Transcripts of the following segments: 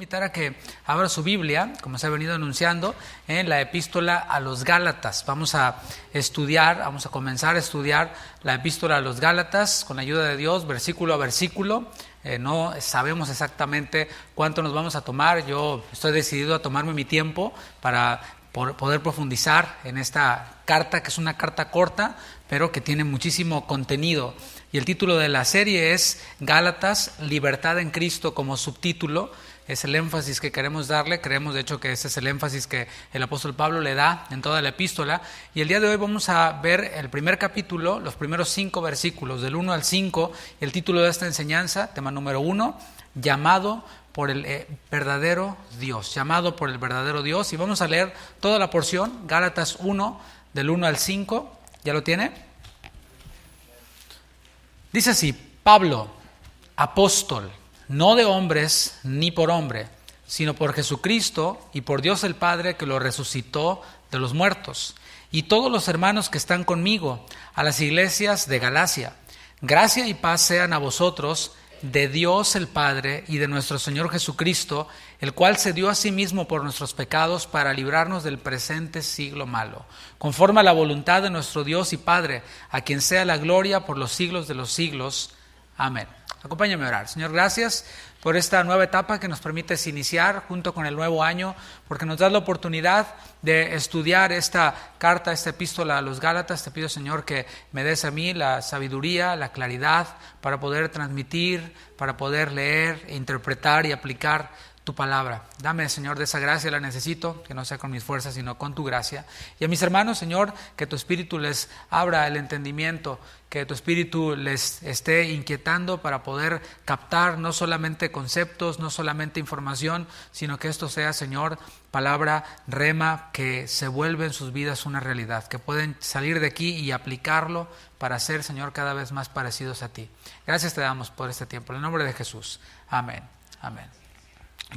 invitar a que abra su Biblia, como se ha venido anunciando, en la epístola a los Gálatas. Vamos a comenzar a estudiar la epístola a los Gálatas con la ayuda de Dios, versículo a versículo. No sabemos exactamente cuánto nos vamos a tomar. Yo estoy decidido a tomarme mi tiempo para poder profundizar en esta carta, que es una carta corta, pero que tiene muchísimo contenido. Y el título de la serie es Gálatas, Libertad en Cristo, como subtítulo. Es el énfasis que queremos darle. Creemos de hecho que ese es el énfasis que el apóstol Pablo le da en toda la epístola. Y el día de hoy vamos a ver el primer capítulo, los primeros 5 versículos, del 1 al 5. El título de esta enseñanza, tema número 1, llamado por el verdadero Dios. Llamado por el verdadero Dios. Y vamos a leer toda la porción, Gálatas 1, del 1 al 5. ¿Ya lo tiene? Dice así: Pablo, apóstol, no de hombres ni por hombre, sino por Jesucristo y por Dios el Padre, que lo resucitó de los muertos, y todos los hermanos que están conmigo, a las iglesias de Galacia. Gracia y paz sean a vosotros, de Dios el Padre y de nuestro Señor Jesucristo, el cual se dio a sí mismo por nuestros pecados para librarnos del presente siglo malo, conforme a la voluntad de nuestro Dios y Padre, a quien sea la gloria por los siglos de los siglos. Amén. Acompáñame a orar. Señor, gracias por esta nueva etapa que nos permites iniciar junto con el nuevo año, porque nos das la oportunidad de estudiar esta carta, esta epístola a los Gálatas. Te pido, Señor, que me des a mí la sabiduría, la claridad para poder transmitir, para poder leer, interpretar y aplicar tu palabra. Dame, Señor, de esa gracia, la necesito, que no sea con mis fuerzas, sino con tu gracia. Y a mis hermanos, Señor, que tu Espíritu les abra el entendimiento, que tu Espíritu les esté inquietando para poder captar no solamente conceptos, no solamente información, sino que esto sea, Señor, palabra rema, que se vuelve en sus vidas una realidad, que pueden salir de aquí y aplicarlo para ser, Señor, cada vez más parecidos a ti. Gracias te damos por este tiempo. En el nombre de Jesús. Amén. Amén.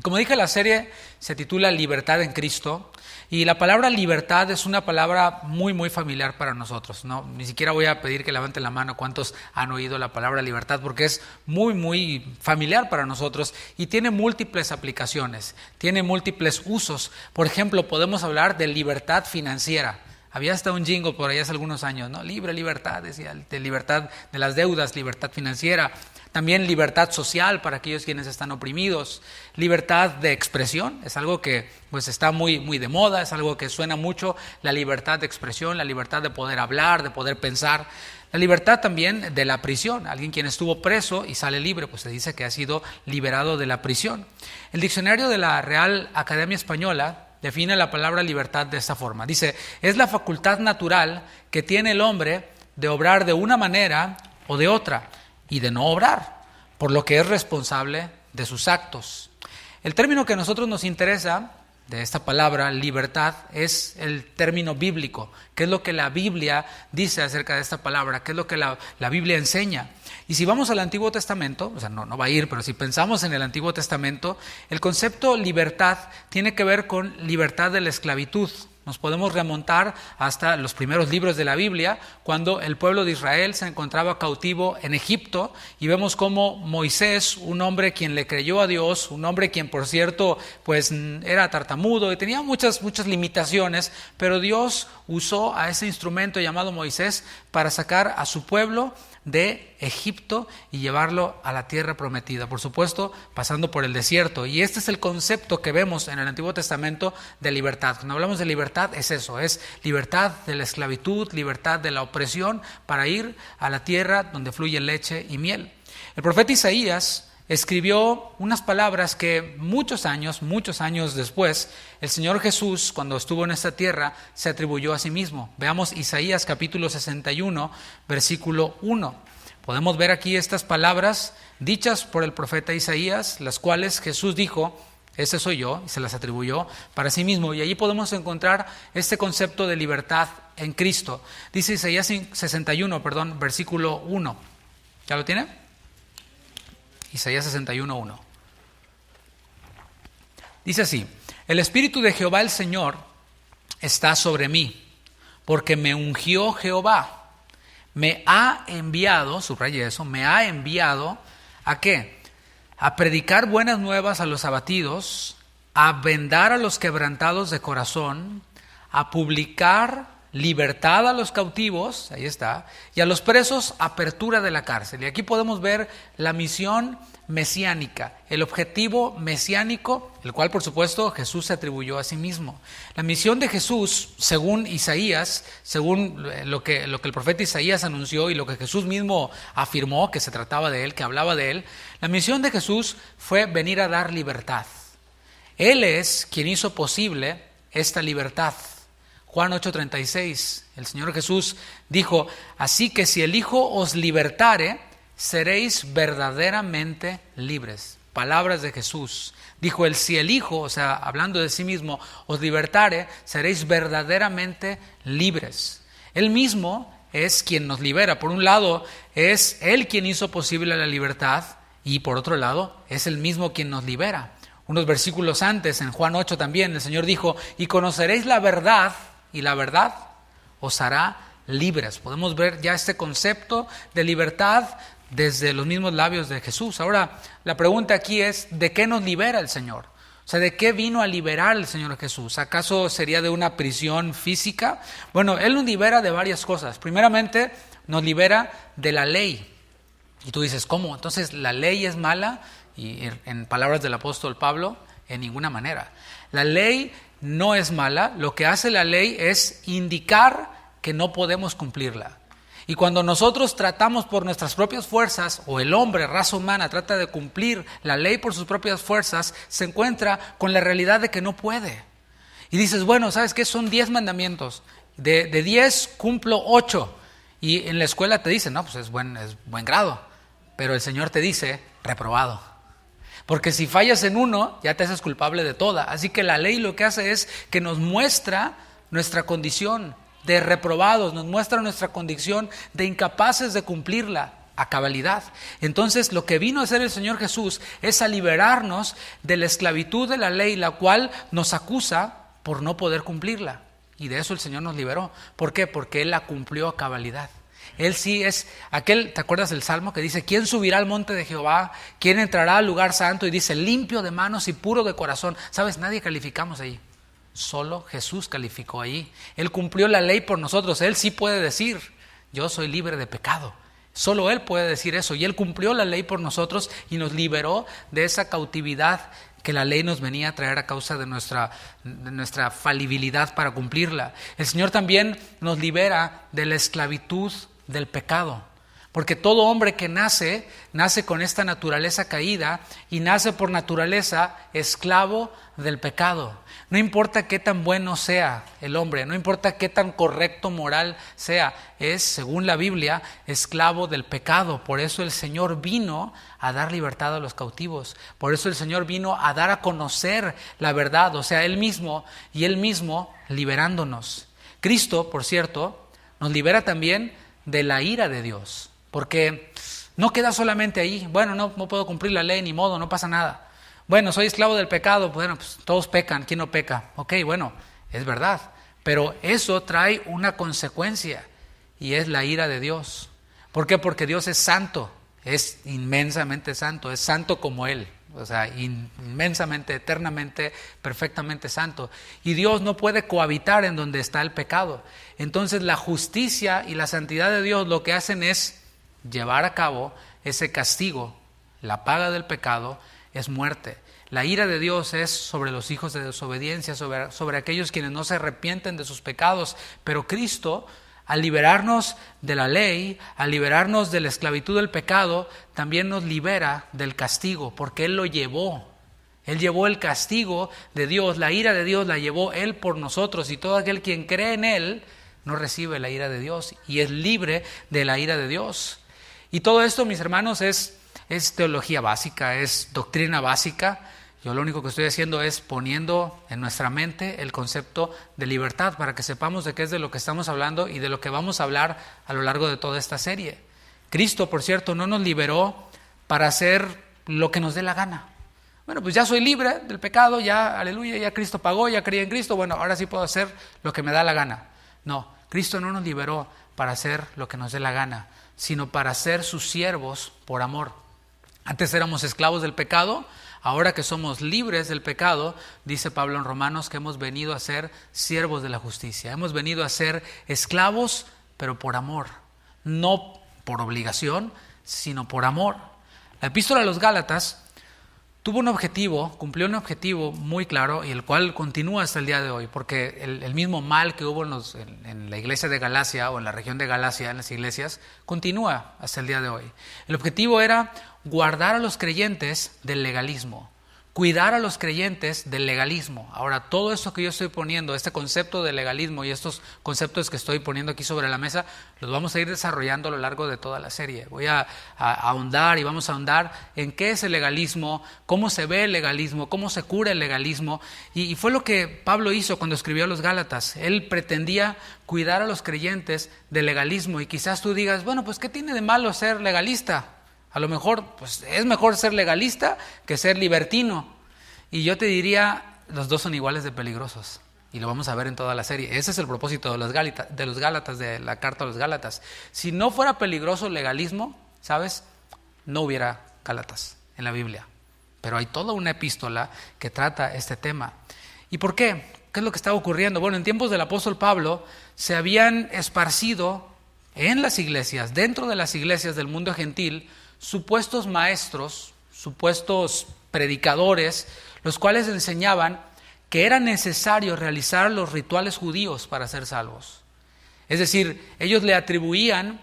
Como dije, la serie se titula Libertad en Cristo, y la palabra libertad es una palabra muy muy familiar para nosotros, ¿no? Ni siquiera voy a pedir que levanten la mano cuántos han oído la palabra libertad, porque es muy muy familiar para nosotros y tiene múltiples aplicaciones, tiene múltiples usos. Por ejemplo, podemos hablar de libertad financiera. Había hasta un jingle por ahí hace algunos años, ¿no? Libre libertad, decía, de libertad de las deudas, libertad financiera. También libertad social para aquellos quienes están oprimidos. Libertad de expresión, es algo que pues está muy, muy de moda, es algo que suena mucho, la libertad de expresión, la libertad de poder hablar, de poder pensar. La libertad también de la prisión, alguien quien estuvo preso y sale libre, pues se dice que ha sido liberado de la prisión. El diccionario de la Real Academia Española define la palabra libertad de esta forma. Dice, es la facultad natural que tiene el hombre de obrar de una manera o de otra, y de no obrar, por lo que es responsable de sus actos. El término que a nosotros nos interesa de esta palabra, libertad, es el término bíblico. ¿Qué es lo que la Biblia dice acerca de esta palabra? ¿Qué es lo que la Biblia enseña? Y si vamos al Antiguo Testamento, o sea, no va a ir, pero si pensamos en el Antiguo Testamento, el concepto libertad tiene que ver con libertad de la esclavitud. Nos podemos remontar hasta los primeros libros de la Biblia, cuando el pueblo de Israel se encontraba cautivo en Egipto, y vemos cómo Moisés, un hombre quien le creyó a Dios, un hombre quien por cierto pues era tartamudo y tenía muchas limitaciones, pero Dios usó a ese instrumento llamado Moisés para sacar a su pueblo de Egipto y llevarlo a la tierra prometida, por supuesto pasando por el desierto. Y este es el concepto que vemos en el Antiguo Testamento de libertad. Cuando hablamos de libertad es eso, es libertad de la esclavitud, libertad de la opresión, para ir a la tierra donde fluye leche y miel. El profeta Isaías escribió unas palabras que muchos años después, el Señor Jesús, cuando estuvo en esta tierra, se atribuyó a sí mismo. Veamos Isaías capítulo 61, versículo 1. Podemos ver aquí estas palabras dichas por el profeta Isaías, las cuales Jesús dijo, ese soy yo, y se las atribuyó para sí mismo. Y allí podemos encontrar este concepto de libertad en Cristo. Dice Isaías 61, versículo 1. ¿Ya lo tiene? Isaías 61, 1. Dice así: el Espíritu de Jehová el Señor está sobre mí, porque me ungió Jehová. Me ha enviado, subraye eso, me ha enviado, ¿a qué? a predicar buenas nuevas a los abatidos, a vendar a los quebrantados de corazón, a publicar libertad a los cautivos, ahí está, y a los presos apertura de la cárcel. Y aquí podemos ver la misión mesiánica, el objetivo mesiánico, el cual por supuesto Jesús se atribuyó a sí mismo. La misión de Jesús, según Isaías, según lo que el profeta Isaías anunció y lo que Jesús mismo afirmó que se trataba de él, que hablaba de él, la misión de Jesús fue venir a dar libertad. Él es quien hizo posible esta libertad. Juan 8:36, el Señor Jesús dijo: así que si el Hijo os libertare, seréis verdaderamente libres. Palabras de Jesús. Dijo él: si el Hijo, o sea, hablando de sí mismo, os libertare, seréis verdaderamente libres. Él mismo es quien nos libera. Por un lado, es Él quien hizo posible la libertad, y por otro lado, es Él mismo quien nos libera. Unos versículos antes, en Juan 8 también, el Señor dijo: y conoceréis la verdad, y la verdad os hará libres. Podemos ver ya este concepto de libertad desde los mismos labios de Jesús. Ahora, la pregunta aquí es: ¿de qué nos libera el Señor? O sea, ¿de qué vino a liberar el Señor Jesús? ¿Acaso sería de una prisión física? Bueno, Él nos libera de varias cosas. Primeramente, nos libera de la ley. Y tú dices: ¿cómo? Entonces, ¿la ley es mala? Y en palabras del apóstol Pablo, en ninguna manera. La ley no es mala. Lo que hace la ley es indicar que no podemos cumplirla. Y cuando nosotros tratamos por nuestras propias fuerzas, o el hombre, raza humana, trata de cumplir la ley por sus propias fuerzas, se encuentra con la realidad de que no puede. Y dices: bueno, ¿sabes qué? Son 10 mandamientos. De 10 cumplo 8. Y en la escuela te dicen: no, pues es buen grado. Pero el Señor te dice: reprobado. Porque si fallas en uno, ya te haces culpable de toda. Así que la ley lo que hace es que nos muestra nuestra condición de reprobados, nos muestra nuestra condición de incapaces de cumplirla a cabalidad. Entonces, lo que vino a hacer el Señor Jesús es a liberarnos de la esclavitud de la ley, la cual nos acusa por no poder cumplirla. Y de eso el Señor nos liberó. ¿Por qué? Porque Él la cumplió a cabalidad. Él sí es aquel, ¿te acuerdas del Salmo que dice: ¿quién subirá al monte de Jehová? ¿Quién entrará al lugar santo? Y dice: limpio de manos y puro de corazón. ¿Sabes? Nadie calificamos ahí. Solo Jesús calificó ahí. Él cumplió la ley por nosotros. Él sí puede decir: yo soy libre de pecado. Solo Él puede decir eso. Y Él cumplió la ley por nosotros y nos liberó de esa cautividad que la ley nos venía a traer a causa de nuestra falibilidad para cumplirla. El Señor también nos libera de la esclavitud del pecado. Porque todo hombre que nace con esta naturaleza caída y nace por naturaleza esclavo del pecado. No importa qué tan bueno sea el hombre, no importa qué tan correcto moral sea, es, según la Biblia, esclavo del pecado. Por eso el Señor vino a dar libertad a los cautivos. Por eso el Señor vino a dar a conocer la verdad, o sea, Él mismo y Él mismo liberándonos. Cristo, por cierto, nos libera también de la ira de Dios. Porque no queda solamente ahí. Bueno, no puedo cumplir la ley, ni modo, no pasa nada. Bueno, soy esclavo del pecado. Bueno, pues todos pecan, ¿quién no peca? Ok, bueno, es verdad. Pero eso trae una consecuencia y es la ira de Dios. ¿Por qué? Porque Dios es santo, es inmensamente santo, es santo como Él. O sea, inmensamente, eternamente, perfectamente santo. Y Dios no puede cohabitar en donde está el pecado. Entonces la justicia y la santidad de Dios lo que hacen es llevar a cabo ese castigo. La paga del pecado es muerte. La ira de Dios es sobre los hijos de desobediencia, sobre aquellos quienes no se arrepienten de sus pecados. Pero Cristo, al liberarnos de la ley, al liberarnos de la esclavitud del pecado, también nos libera del castigo, porque Él lo llevó. Él llevó el castigo de Dios, la ira de Dios la llevó Él por nosotros, y todo aquel quien cree en Él no recibe la ira de Dios y es libre de la ira de Dios. Y todo esto, mis hermanos, es teología básica, es doctrina básica. Yo lo único que estoy haciendo es poniendo en nuestra mente el concepto de libertad para que sepamos de qué es de lo que estamos hablando y de lo que vamos a hablar a lo largo de toda esta serie. Cristo, por cierto, no nos liberó para hacer lo que nos dé la gana. Bueno, pues ya soy libre del pecado, ya, aleluya, ya Cristo pagó, ya creí en Cristo, bueno, ahora sí puedo hacer lo que me da la gana. No, Cristo no nos liberó para hacer lo que nos dé la gana, sino para ser sus siervos por amor. Antes éramos esclavos del pecado, ahora que somos libres del pecado, dice Pablo en Romanos que hemos venido a ser siervos de la justicia. Hemos venido a ser esclavos, pero por amor, no por obligación, sino por amor. La epístola a los Gálatas tuvo un objetivo, cumplió un objetivo muy claro y el cual continúa hasta el día de hoy, porque el mismo mal que hubo en la iglesia de Galacia o en la región de Galacia, en las iglesias, continúa hasta el día de hoy. El objetivo era guardar a los creyentes del legalismo, cuidar a los creyentes del legalismo. Ahora, todo esto que yo estoy poniendo, este concepto de legalismo y estos conceptos que estoy poniendo aquí sobre la mesa, los vamos a ir desarrollando a lo largo de toda la serie. Voy a ahondar y vamos a ahondar en qué es el legalismo, cómo se ve el legalismo, cómo se cura el legalismo. Y fue lo que Pablo hizo cuando escribió a los Gálatas. Él pretendía cuidar a los creyentes del legalismo. Y quizás tú digas, bueno, pues ¿qué tiene de malo ser legalista? A lo mejor pues es mejor ser legalista que ser libertino. Y yo te diría, los dos son iguales de peligrosos. Y lo vamos a ver en toda la serie. Ese es el propósito de los Gálatas, de la carta a los Gálatas. Si no fuera peligroso el legalismo, ¿sabes? No hubiera Gálatas en la Biblia. Pero hay toda una epístola que trata este tema. ¿Y por qué? ¿Qué es lo que estaba ocurriendo? Bueno, en tiempos del apóstol Pablo se habían esparcido en las iglesias, dentro de las iglesias del mundo gentil, supuestos maestros, supuestos predicadores, los cuales enseñaban que era necesario realizar los rituales judíos para ser salvos. Es decir, ellos le atribuían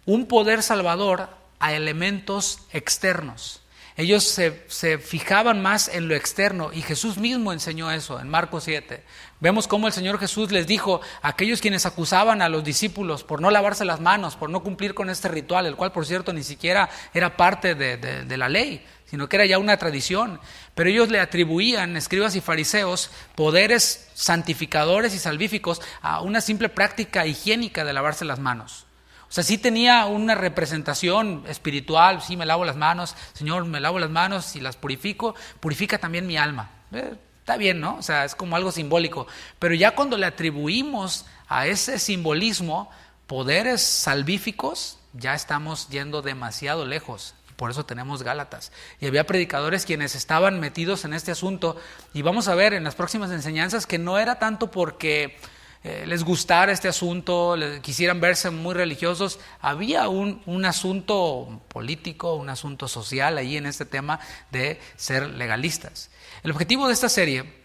un poder salvador a elementos externos. Ellos se fijaban más en lo externo y Jesús mismo enseñó eso en Marcos 7. Vemos cómo el Señor Jesús les dijo a aquellos quienes acusaban a los discípulos por no lavarse las manos, por no cumplir con este ritual, el cual por cierto ni siquiera era parte de la ley, sino que era ya una tradición. Pero ellos le atribuían, escribas y fariseos, poderes santificadores y salvíficos a una simple práctica higiénica de lavarse las manos. O sea, sí tenía una representación espiritual, sí me lavo las manos, Señor, me lavo las manos y las purifico, purifica también mi alma. Está bien, ¿no? O sea, es como algo simbólico. Pero ya cuando le atribuimos a ese simbolismo poderes salvíficos, ya estamos yendo demasiado lejos. Por eso tenemos Gálatas. Y había predicadores quienes estaban metidos en este asunto. Y vamos a ver en las próximas enseñanzas que no era tanto porque les gustara este asunto, quisieran verse muy religiosos. Había un asunto político, un asunto social ahí en este tema de ser legalistas. El objetivo de esta serie,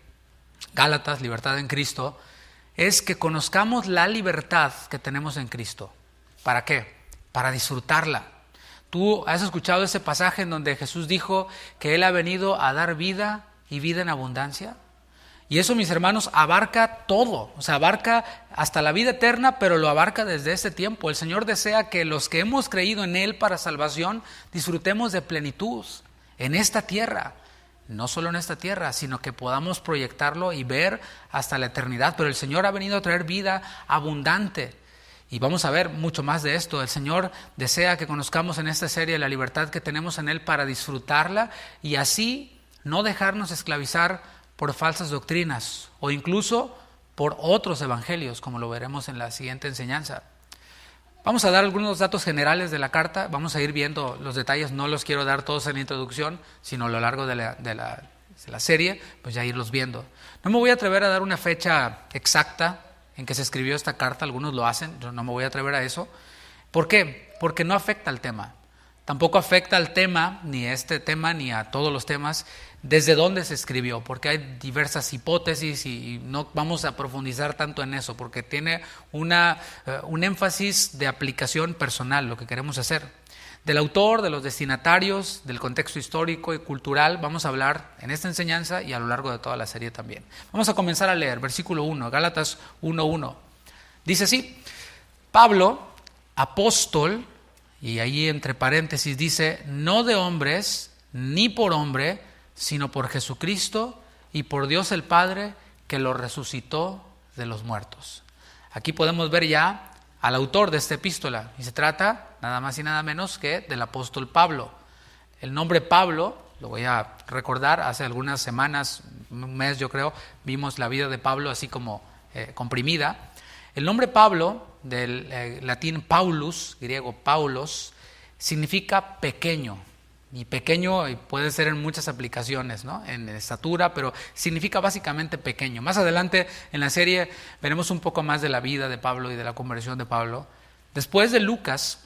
Gálatas, Libertad en Cristo, es que conozcamos la libertad que tenemos en Cristo. ¿Para qué? Para disfrutarla. ¿Tú has escuchado ese pasaje en donde Jesús dijo que Él ha venido a dar vida y vida en abundancia? Y eso, mis hermanos, abarca todo, o sea, abarca hasta la vida eterna, pero lo abarca desde este tiempo. El Señor desea que los que hemos creído en Él para salvación disfrutemos de plenitud en esta tierra. No solo en esta tierra, sino que podamos proyectarlo y ver hasta la eternidad. Pero el Señor ha venido a traer vida abundante. Y vamos a ver mucho más de esto. El Señor desea que conozcamos en esta serie la libertad que tenemos en Él para disfrutarla y así no dejarnos esclavizar por falsas doctrinas o incluso por otros evangelios, como lo veremos en la siguiente enseñanza. Vamos a dar algunos datos generales de la carta, vamos a ir viendo los detalles, no los quiero dar todos en la introducción, sino a lo largo de la serie, pues ya irlos viendo. No me voy a atrever a dar una fecha exacta en que se escribió esta carta, algunos lo hacen, yo no me voy a atrever a eso. ¿Por qué? Porque no afecta al tema. Tampoco afecta al tema, ni a este tema, ni a todos los temas, desde dónde se escribió, porque hay diversas hipótesis y no vamos a profundizar tanto en eso, porque tiene un énfasis de aplicación personal, lo que queremos hacer. Del autor, de los destinatarios, del contexto histórico y cultural, vamos a hablar en esta enseñanza y a lo largo de toda la serie también. Vamos a comenzar a leer, versículo 1, Gálatas 1:1. Dice así: Pablo, apóstol, y ahí entre paréntesis dice, no de hombres, ni por hombre, sino por Jesucristo y por Dios el Padre, que lo resucitó de los muertos. Aquí podemos ver ya al autor de esta epístola, y se trata nada más y nada menos que del apóstol Pablo. El nombre Pablo, lo voy a recordar, hace algunas semanas, un mes yo creo, vimos la vida de Pablo así como comprimida. El nombre Pablo, del latín Paulus, griego Paulos, significa pequeño. Y pequeño puede ser en muchas aplicaciones, ¿no? En estatura, pero significa básicamente pequeño. Más adelante en la serie veremos un poco más de la vida de Pablo y de la conversión de Pablo. Después de Lucas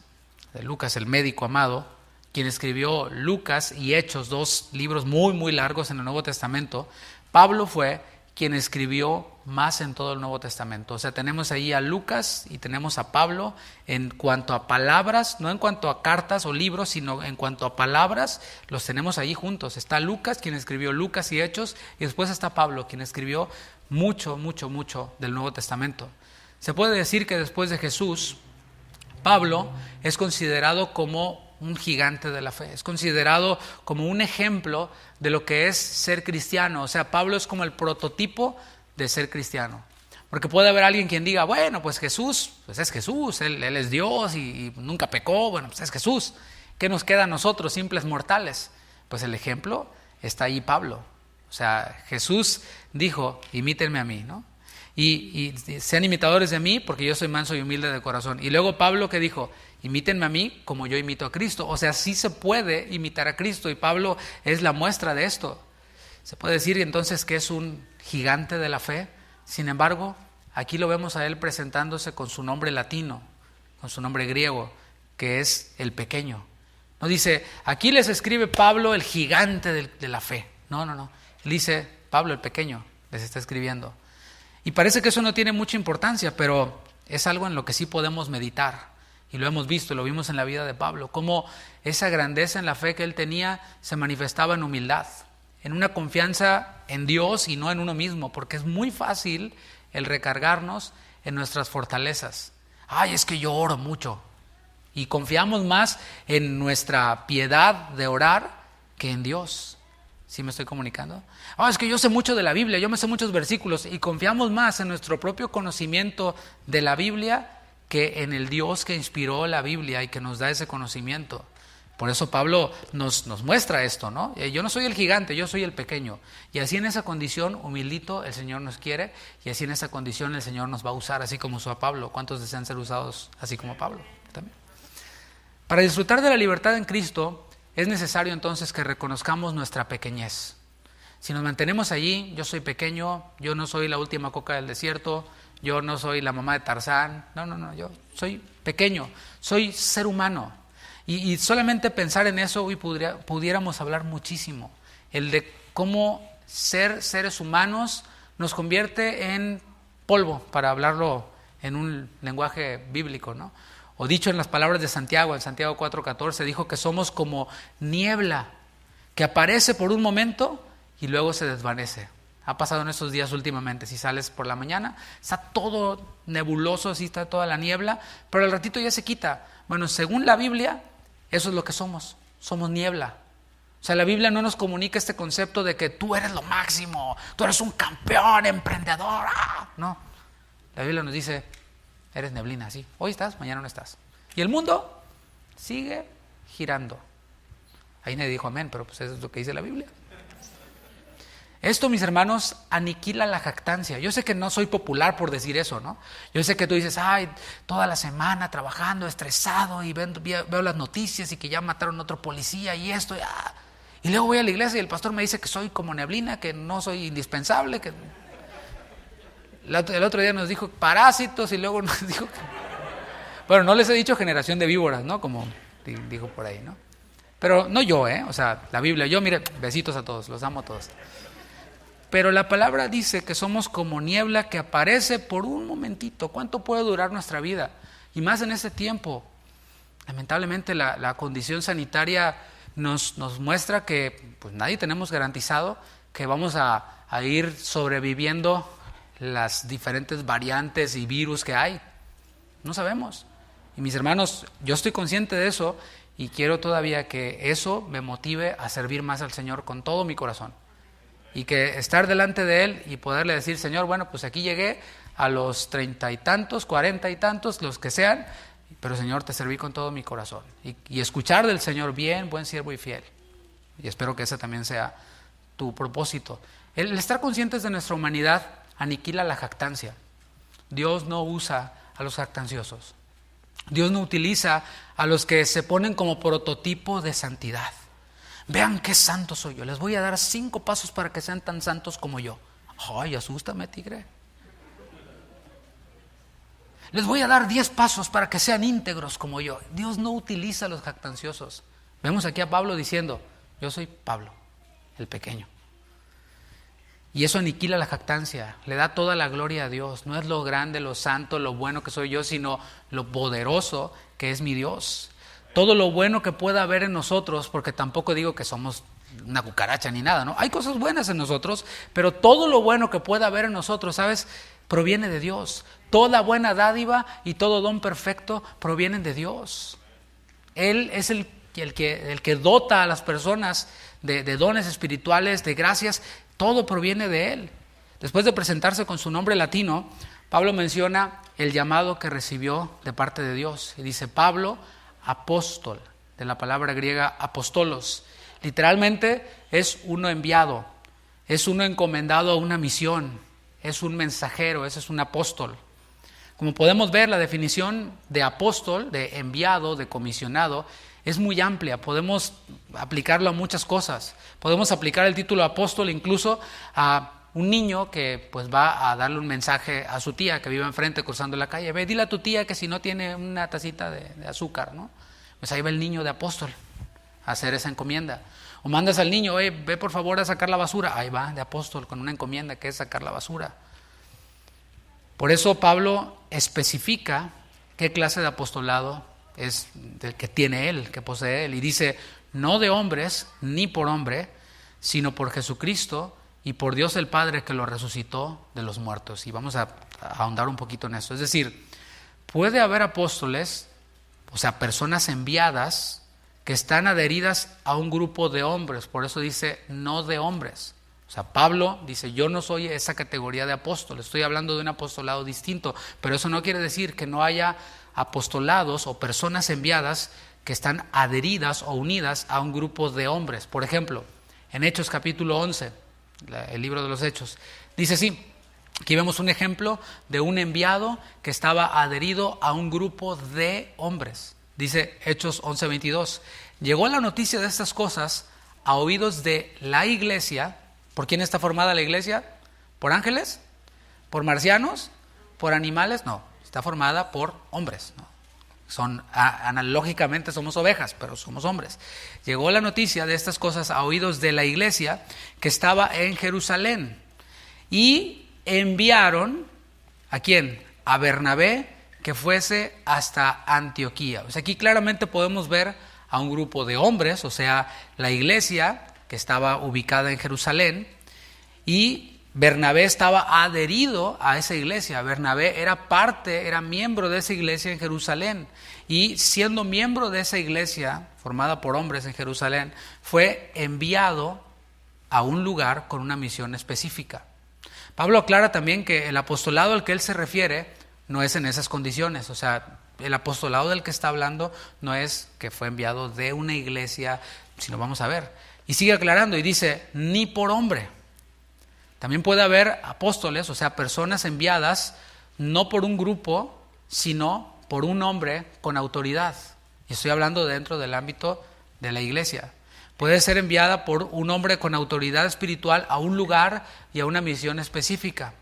el médico amado, quien escribió Lucas y Hechos, 2 libros muy, muy largos en el Nuevo Testamento, Pablo fue quien escribió más en todo el Nuevo Testamento. O sea, tenemos ahí a Lucas y tenemos a Pablo en cuanto a palabras, no en cuanto a cartas o libros, sino en cuanto a palabras, los tenemos ahí juntos. Está Lucas, quien escribió Lucas y Hechos, y después está Pablo, quien escribió mucho, mucho, mucho del Nuevo Testamento. Se puede decir que después de Jesús, Pablo es considerado como un gigante de la fe, es considerado como un ejemplo de lo que es ser cristiano. O sea, Pablo es como el prototipo de ser cristiano. Porque puede haber alguien quien diga, bueno, pues Jesús, pues es Jesús, Él es Dios y nunca pecó, bueno, pues es Jesús. ¿Qué nos queda a nosotros, simples mortales? Pues el ejemplo está ahí Pablo. O sea, Jesús dijo, imítenme a mí, ¿no? Y sean imitadores de mí porque yo soy manso y humilde de corazón. Y luego Pablo, ¿qué dijo? Imítenme a mí como yo imito a Cristo. O sea, sí se puede imitar a Cristo y Pablo es la muestra de esto. Se puede decir entonces que es un gigante de la fe. Sin embargo, aquí lo vemos a él presentándose con su nombre latino, con su nombre griego, que es el pequeño. No dice, aquí les escribe Pablo el gigante de la fe. No. Él dice, Pablo el pequeño, les está escribiendo. Y parece que eso no tiene mucha importancia, pero es algo en lo que sí podemos meditar. Y lo hemos visto, lo vimos en la vida de Pablo, cómo esa grandeza en la fe que él tenía se manifestaba en humildad, en una confianza en Dios y no en uno mismo, porque es muy fácil el recargarnos en nuestras fortalezas. Ay, es que yo oro mucho. Y confiamos más en nuestra piedad de orar que en Dios. ¿Sí me estoy comunicando? Es que yo sé mucho de la Biblia, yo me sé muchos versículos y confiamos más en nuestro propio conocimiento de la Biblia que en el Dios que inspiró la Biblia y que nos da ese conocimiento. Por eso Pablo nos muestra esto, ¿no? Yo no soy el gigante, yo soy el pequeño. Y así en esa condición, humildito, el Señor nos quiere y así en esa condición el Señor nos va a usar, así como usó a Pablo. ¿Cuántos desean ser usados así como Pablo? También. Para disfrutar de la libertad en Cristo, es necesario entonces que reconozcamos nuestra pequeñez. Si nos mantenemos allí, yo soy pequeño, yo no soy la última coca del desierto, yo no soy la mamá de Tarzán, no, yo soy pequeño, soy ser humano. Y solamente pensar en eso hoy pudiéramos hablar muchísimo. El de cómo ser seres humanos nos convierte en polvo, para hablarlo en un lenguaje bíblico, ¿no? O dicho en las palabras de Santiago, en Santiago 4:14, dijo que somos como niebla que aparece por un momento y luego se desvanece. Ha pasado en estos días últimamente, si sales por la mañana, está todo nebuloso, así está toda la niebla, pero al ratito ya se quita. Bueno, según la Biblia, eso es lo que somos niebla. O sea, la Biblia no nos comunica este concepto de que tú eres lo máximo, tú eres un campeón, emprendedor. No, la Biblia nos dice, eres neblina, sí. Hoy estás, mañana no estás. Y el mundo sigue girando. Ahí nadie dijo amén, pero pues eso es lo que dice la Biblia. Esto, mis hermanos, aniquila la jactancia. Yo sé que no soy popular por decir eso, ¿no? Yo sé que tú dices, toda la semana trabajando, estresado, y veo las noticias y que ya mataron a otro policía y esto. Y luego voy a la iglesia y el pastor me dice que soy como neblina, que no soy indispensable, que... El otro día nos dijo parásitos y luego nos dijo que... Bueno, no les he dicho generación de víboras, ¿no? Como dijo por ahí, ¿no? Pero no yo, o sea, la Biblia. Yo, mire, besitos a todos, los amo a todos. Pero la palabra dice que somos como niebla que aparece por un momentito. ¿Cuánto puede durar nuestra vida? Y más en ese tiempo. Lamentablemente la condición sanitaria nos muestra que pues nadie tenemos garantizado que vamos a ir sobreviviendo las diferentes variantes y virus que hay. No sabemos. Y mis hermanos, yo estoy consciente de eso y quiero todavía que eso me motive a servir más al Señor con todo mi corazón. Y que estar delante de Él y poderle decir, Señor, bueno, pues aquí llegué a los 30 y tantos, 40 y tantos, los que sean, pero Señor, te serví con todo mi corazón. Y escuchar del Señor, bien, buen siervo y fiel. Y espero que ese también sea tu propósito. El estar conscientes de nuestra humanidad aniquila la jactancia. Dios no usa a los jactanciosos. Dios no utiliza a los que se ponen como prototipo de santidad. Vean qué santo soy yo. Les voy a dar 5 pasos para que sean tan santos como yo. Ay, asústame, tigre. Les voy a dar 10 pasos para que sean íntegros como yo. Dios no utiliza a los jactanciosos. Vemos aquí a Pablo diciendo, yo soy Pablo, el pequeño. Y eso aniquila la jactancia, le da toda la gloria a Dios. No es lo grande, lo santo, lo bueno que soy yo, sino lo poderoso que es mi Dios. Todo lo bueno que pueda haber en nosotros, porque tampoco digo que somos una cucaracha ni nada, ¿no? Hay cosas buenas en nosotros, pero todo lo bueno que pueda haber en nosotros, ¿sabes? Proviene de Dios. Toda buena dádiva y todo don perfecto provienen de Dios. Él es el que dota a las personas de dones espirituales, de gracias. Todo proviene de Él. Después de presentarse con su nombre latino, Pablo menciona el llamado que recibió de parte de Dios. Y dice, Pablo, apóstol, de la palabra griega apostolos. Literalmente es uno enviado, es uno encomendado a una misión, es un mensajero, ese es un apóstol. Como podemos ver, la definición de apóstol, de enviado, de comisionado, es muy amplia. Podemos aplicarlo a muchas cosas. Podemos aplicar el título apóstol incluso a un niño que pues va a darle un mensaje a su tía que vive enfrente cruzando la calle. Ve, dile a tu tía que si no tiene una tacita de azúcar, ¿no? Pues ahí va el niño de apóstol a hacer esa encomienda. O mandas al niño, ve por favor a sacar la basura. Ahí va de apóstol con una encomienda que es sacar la basura. Por eso Pablo especifica qué clase de apostolado es el que tiene él, que posee él. Y dice, no de hombres ni por hombre, sino por Jesucristo y por Dios el Padre que lo resucitó de los muertos. Y vamos a ahondar un poquito en eso. Es decir, puede haber apóstoles, o sea, personas enviadas que están adheridas a un grupo de hombres. Por eso dice, no de hombres. O sea, Pablo dice, yo no soy esa categoría de apóstol, estoy hablando de un apostolado distinto, pero eso no quiere decir que no haya apostolados o personas enviadas que están adheridas o unidas a un grupo de hombres. Por ejemplo, en Hechos capítulo 11, el libro de los Hechos, dice así, aquí vemos un ejemplo de un enviado que estaba adherido a un grupo de hombres. Dice Hechos 11:22, llegó la noticia de estas cosas a oídos de la iglesia. ¿Por quién está formada la iglesia? ¿Por ángeles? ¿Por marcianos? ¿Por animales? No, está formada por hombres, ¿no? Analógicamente somos ovejas, pero somos hombres. Llegó la noticia de estas cosas a oídos de la iglesia que estaba en Jerusalén y enviaron, ¿a quién? A Bernabé que fuese hasta Antioquía. O sea, aquí claramente podemos ver a un grupo de hombres, o sea, la iglesia que estaba ubicada en Jerusalén, y Bernabé estaba adherido a esa iglesia. Bernabé era miembro de esa iglesia en Jerusalén, y siendo miembro de esa iglesia, formada por hombres en Jerusalén, fue enviado a un lugar con una misión específica. Pablo aclara también que el apostolado al que él se refiere no es en esas condiciones, o sea, el apostolado del que está hablando no es que fue enviado de una iglesia, sino vamos a ver. Y sigue aclarando y dice, ni por hombre. También puede haber apóstoles, o sea, personas enviadas no por un grupo, sino por un hombre con autoridad. Y estoy hablando dentro del ámbito de la iglesia. Puede ser enviada por un hombre con autoridad espiritual a un lugar y a una misión específica.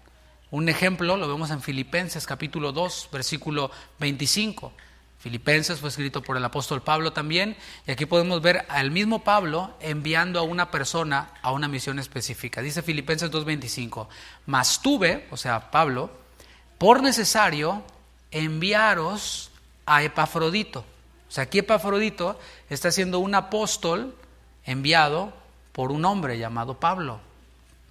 Un ejemplo lo vemos en Filipenses capítulo 2, versículo 25. Filipenses fue escrito por el apóstol Pablo también, y aquí podemos ver al mismo Pablo enviando a una persona a una misión específica. Dice Filipenses 2:25, mas tuve, o sea Pablo, por necesario enviaros a Epafrodito. O sea, aquí Epafrodito está siendo un apóstol enviado por un hombre llamado Pablo.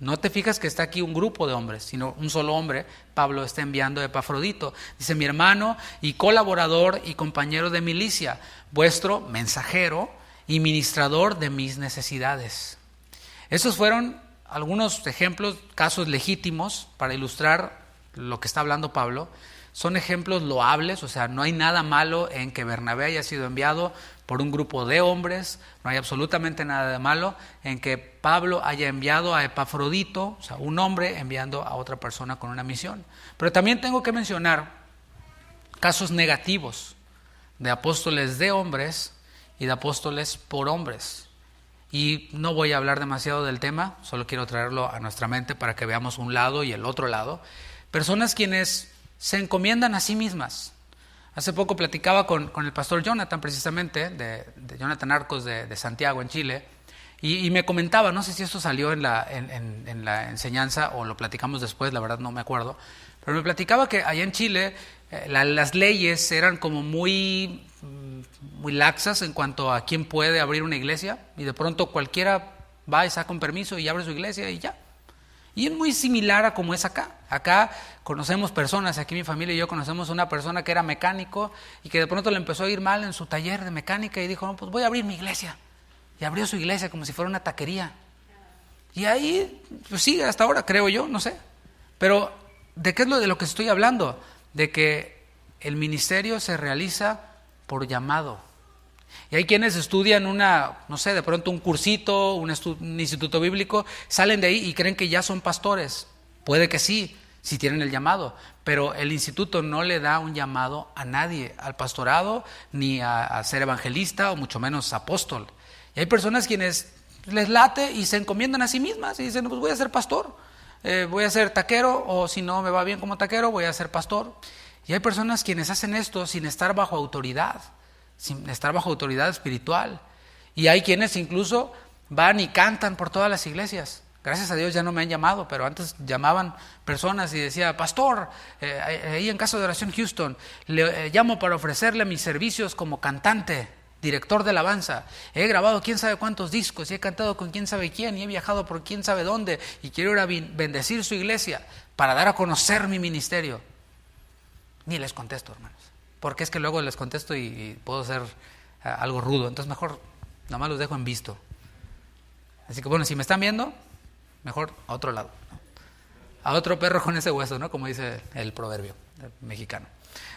No te fijas que está aquí un grupo de hombres, sino un solo hombre. Pablo está enviando a Epafrodito. Dice, mi hermano y colaborador y compañero de milicia, vuestro mensajero y ministrador de mis necesidades. Esos fueron algunos ejemplos, casos legítimos para ilustrar lo que está hablando Pablo. Son ejemplos loables, o sea, no hay nada malo en que Bernabé haya sido enviado por un grupo de hombres, no hay absolutamente nada de malo en que Pablo haya enviado a Epafrodito, o sea, un hombre enviando a otra persona con una misión. Pero también tengo que mencionar casos negativos de apóstoles de hombres y de apóstoles por hombres. Y no voy a hablar demasiado del tema, solo quiero traerlo a nuestra mente para que veamos un lado y el otro lado. Personas quienes se encomiendan a sí mismas. Hace poco platicaba con el pastor Jonathan, precisamente, de Jonathan Arcos de Santiago, en Chile, y me comentaba, no sé si esto salió en la enseñanza o lo platicamos después, la verdad no me acuerdo, pero me platicaba que allá en Chile las leyes eran como muy laxas en cuanto a quién puede abrir una iglesia, y de pronto cualquiera va y saca un permiso y abre su iglesia y ya. Y es muy similar a como es acá. Acá conocemos personas, aquí mi familia y yo conocemos una persona que era mecánico y que de pronto le empezó a ir mal en su taller de mecánica y dijo, no, pues voy a abrir mi iglesia. Y abrió su iglesia como si fuera una taquería. Y ahí, pues sigue hasta ahora, creo yo, no sé. Pero, ¿de qué es de lo que estoy hablando? De que el ministerio se realiza por llamado. Y hay quienes estudian de pronto un cursito, un instituto bíblico, salen de ahí y creen que ya son pastores. Puede que sí, si tienen el llamado, pero el instituto no le da un llamado a nadie, al pastorado, ni a ser evangelista, o mucho menos apóstol. Y hay personas quienes les late y se encomiendan a sí mismas y dicen, pues voy a ser pastor, voy a ser taquero, o si no me va bien como taquero, voy a ser pastor. Y hay personas quienes hacen esto sin estar bajo autoridad espiritual. Y hay quienes incluso van y cantan por todas las iglesias. Gracias a Dios ya no me han llamado, pero antes llamaban personas y decía, pastor, ahí en Casa de Oración Houston, le llamo para ofrecerle mis servicios como cantante, director de alabanza. He grabado quién sabe cuántos discos y he cantado con quién sabe quién y he viajado por quién sabe dónde y quiero ir a bendecir su iglesia para dar a conocer mi ministerio. Ni les contesto, hermanos, porque es que luego les contesto y puedo ser algo rudo, entonces mejor nomás los dejo en visto. Así que bueno, si me están viendo, mejor a otro lado, ¿no? A otro perro con ese hueso, ¿no? Como dice el proverbio mexicano.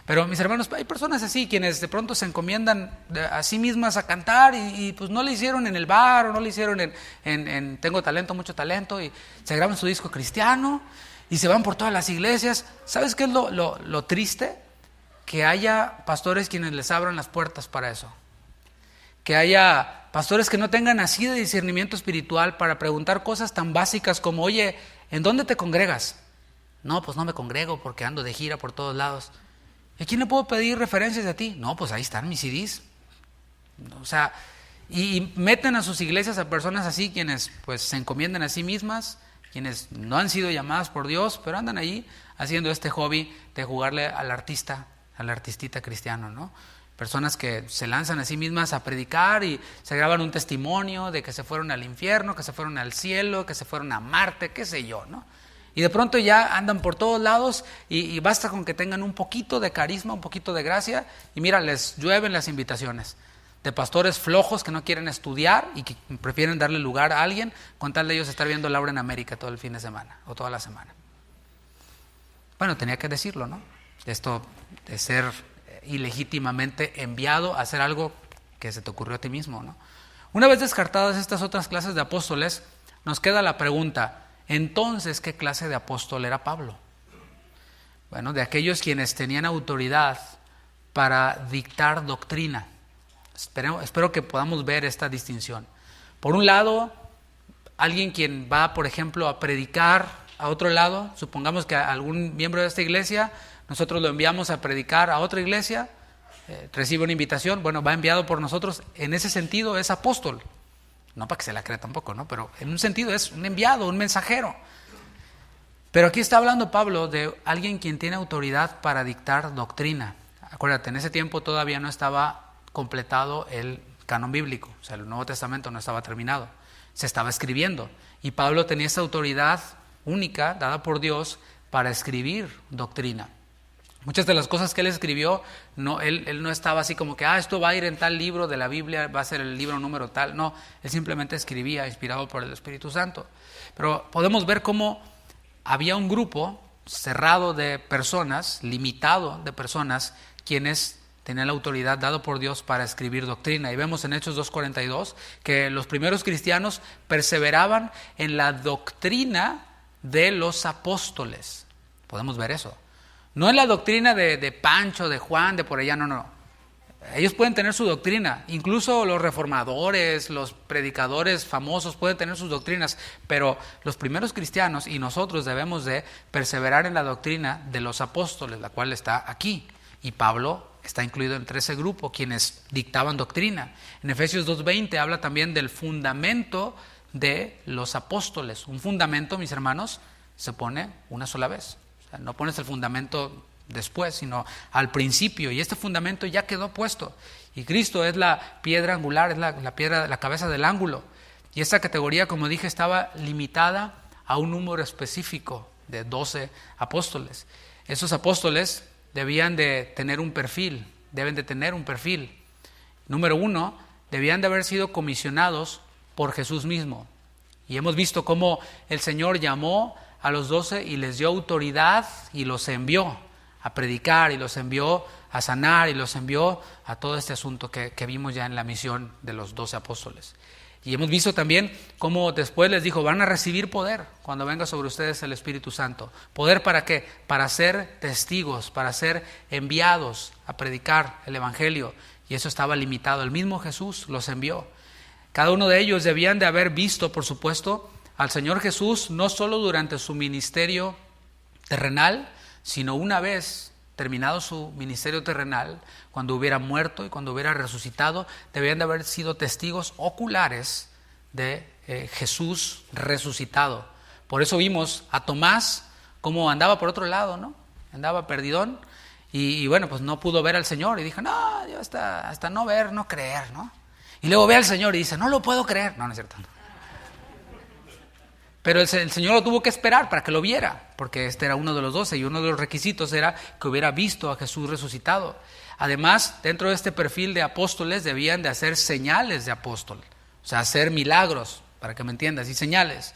Pero mis hermanos, hay personas así quienes de pronto se encomiendan a sí mismas a cantar y pues no le hicieron en el bar o no le hicieron en Tengo Talento, Mucho Talento, y se graban su disco cristiano y se van por todas las iglesias. ¿Sabes qué es lo triste? Que haya pastores quienes les abran las puertas para eso. Que haya pastores que no tengan así de discernimiento espiritual para preguntar cosas tan básicas como, oye, ¿en dónde te congregas? No, pues no me congrego porque ando de gira por todos lados. ¿Y a quién le puedo pedir referencias de ti? No, pues ahí están mis CDs. O sea, y meten a sus iglesias a personas así quienes pues se encomiendan a sí mismas, quienes no han sido llamadas por Dios, pero andan ahí haciendo este hobby de jugarle al artistita cristiano, ¿no? Personas que se lanzan a sí mismas a predicar y se graban un testimonio de que se fueron al infierno, que se fueron al cielo, que se fueron a Marte, qué sé yo, ¿no? Y de pronto ya andan por todos lados y basta con que tengan un poquito de carisma, un poquito de gracia, y mira, les llueven las invitaciones de pastores flojos que no quieren estudiar y que prefieren darle lugar a alguien con tal de ellos estar viendo Laura en América todo el fin de semana o toda la semana. Bueno, tenía que decirlo, ¿no? Esto de ser ilegítimamente enviado a hacer algo que se te ocurrió a ti mismo, ¿no? Una vez descartadas estas otras clases de apóstoles, nos queda la pregunta, entonces, ¿qué clase de apóstol era Pablo? Bueno, de aquellos quienes tenían autoridad para dictar doctrina. Espero que podamos ver esta distinción. Por un lado, alguien quien va, por ejemplo, a predicar a otro lado, supongamos que algún miembro de esta iglesia, nosotros lo enviamos a predicar a otra iglesia, recibe una invitación, bueno, va enviado por nosotros, en ese sentido es apóstol. No para que se la crea tampoco, ¿no? Pero en un sentido es un enviado, un mensajero. Pero aquí está hablando Pablo de alguien quien tiene autoridad para dictar doctrina. Acuérdate, en ese tiempo todavía no estaba completado el canon bíblico, o sea, el Nuevo Testamento no estaba terminado, se estaba escribiendo. Y Pablo tenía esa autoridad única, dada por Dios, para escribir doctrina. Muchas de las cosas que él escribió, él no estaba así como que, esto va a ir en tal libro de la Biblia, va a ser el libro número tal. No, él simplemente escribía, inspirado por el Espíritu Santo. Pero podemos ver cómo había un grupo cerrado de personas, limitado de personas, quienes tenían la autoridad dada por Dios para escribir doctrina. Y vemos en Hechos 2:42 que los primeros cristianos perseveraban en la doctrina de los apóstoles. Podemos ver eso. No en la doctrina de Pancho, de Juan, de por allá, no. Ellos pueden tener su doctrina, incluso los reformadores, los predicadores famosos pueden tener sus doctrinas, pero los primeros cristianos y nosotros debemos de perseverar en la doctrina de los apóstoles, la cual está aquí. Y Pablo está incluido entre ese grupo, quienes dictaban doctrina. En Efesios 2:20 habla también del fundamento de los apóstoles. Un fundamento, mis hermanos, se pone una sola vez. O sea, no pones el fundamento después, sino al principio, y este fundamento ya quedó puesto, y Cristo es la piedra angular, es la piedra, la cabeza del ángulo, y esta categoría, como dije, estaba limitada a un número específico de 12 apóstoles. Esos apóstoles debían de tener un perfil, deben de tener un perfil. Número 1, debían de haber sido comisionados por Jesús mismo, y hemos visto cómo el Señor llamó a los 12 y les dio autoridad y los envió a predicar, y los envió a sanar, y los envió a todo este asunto que vimos ya en la misión de los 12 apóstoles. Y hemos visto también cómo después les dijo, van a recibir poder cuando venga sobre ustedes el Espíritu Santo. ¿Poder para qué? Para ser testigos, para ser enviados a predicar el Evangelio. Y eso estaba limitado. El mismo Jesús los envió. Cada uno de ellos debían de haber visto, por supuesto, al Señor Jesús no solo durante su ministerio terrenal, sino una vez terminado su ministerio terrenal, cuando hubiera muerto y cuando hubiera resucitado, debían de haber sido testigos oculares de Jesús resucitado. Por eso vimos a Tomás como andaba por otro lado, ¿no? Andaba perdidón y bueno, pues no pudo ver al Señor y dijo, no, yo hasta no ver, no creer, ¿no? Y luego ve al Señor y dice, no lo puedo creer. No, no es cierto. Pero el Señor lo tuvo que esperar para que lo viera, porque este era uno de los 12 y uno de los requisitos era que hubiera visto a Jesús resucitado. Además, dentro de este perfil de apóstoles debían de hacer señales de apóstol, o sea, hacer milagros, para que me entiendas, y señales.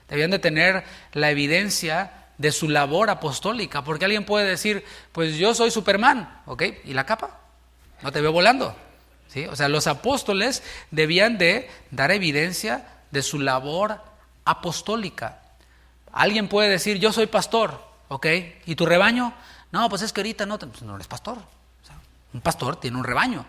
Debían de tener la evidencia de su labor apostólica, porque alguien puede decir, pues yo soy Superman, ¿ok? ¿Y la capa? No te veo volando, ¿sí? O sea, los apóstoles debían de dar evidencia de su labor apostólica. Alguien puede decir, yo soy pastor, ¿ok? ¿Y tu rebaño? No, pues es que ahorita pues no eres pastor. O sea, un pastor tiene un rebaño.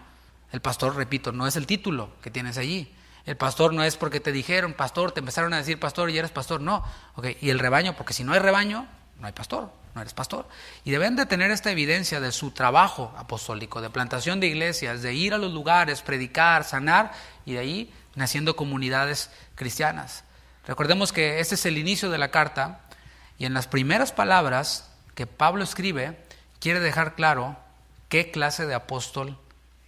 El pastor, repito, no es el título que tienes allí. El pastor no es porque te dijeron pastor, te empezaron a decir pastor y eres pastor, no. ¿Ok? Y el rebaño, porque si no hay rebaño, no hay pastor, no eres pastor. Y deben de tener esta evidencia de su trabajo apostólico, de plantación de iglesias, de ir a los lugares, predicar, sanar, y de ahí naciendo comunidades cristianas. Recordemos que este es el inicio de la carta, y en las primeras palabras que Pablo escribe, quiere dejar claro qué clase de apóstol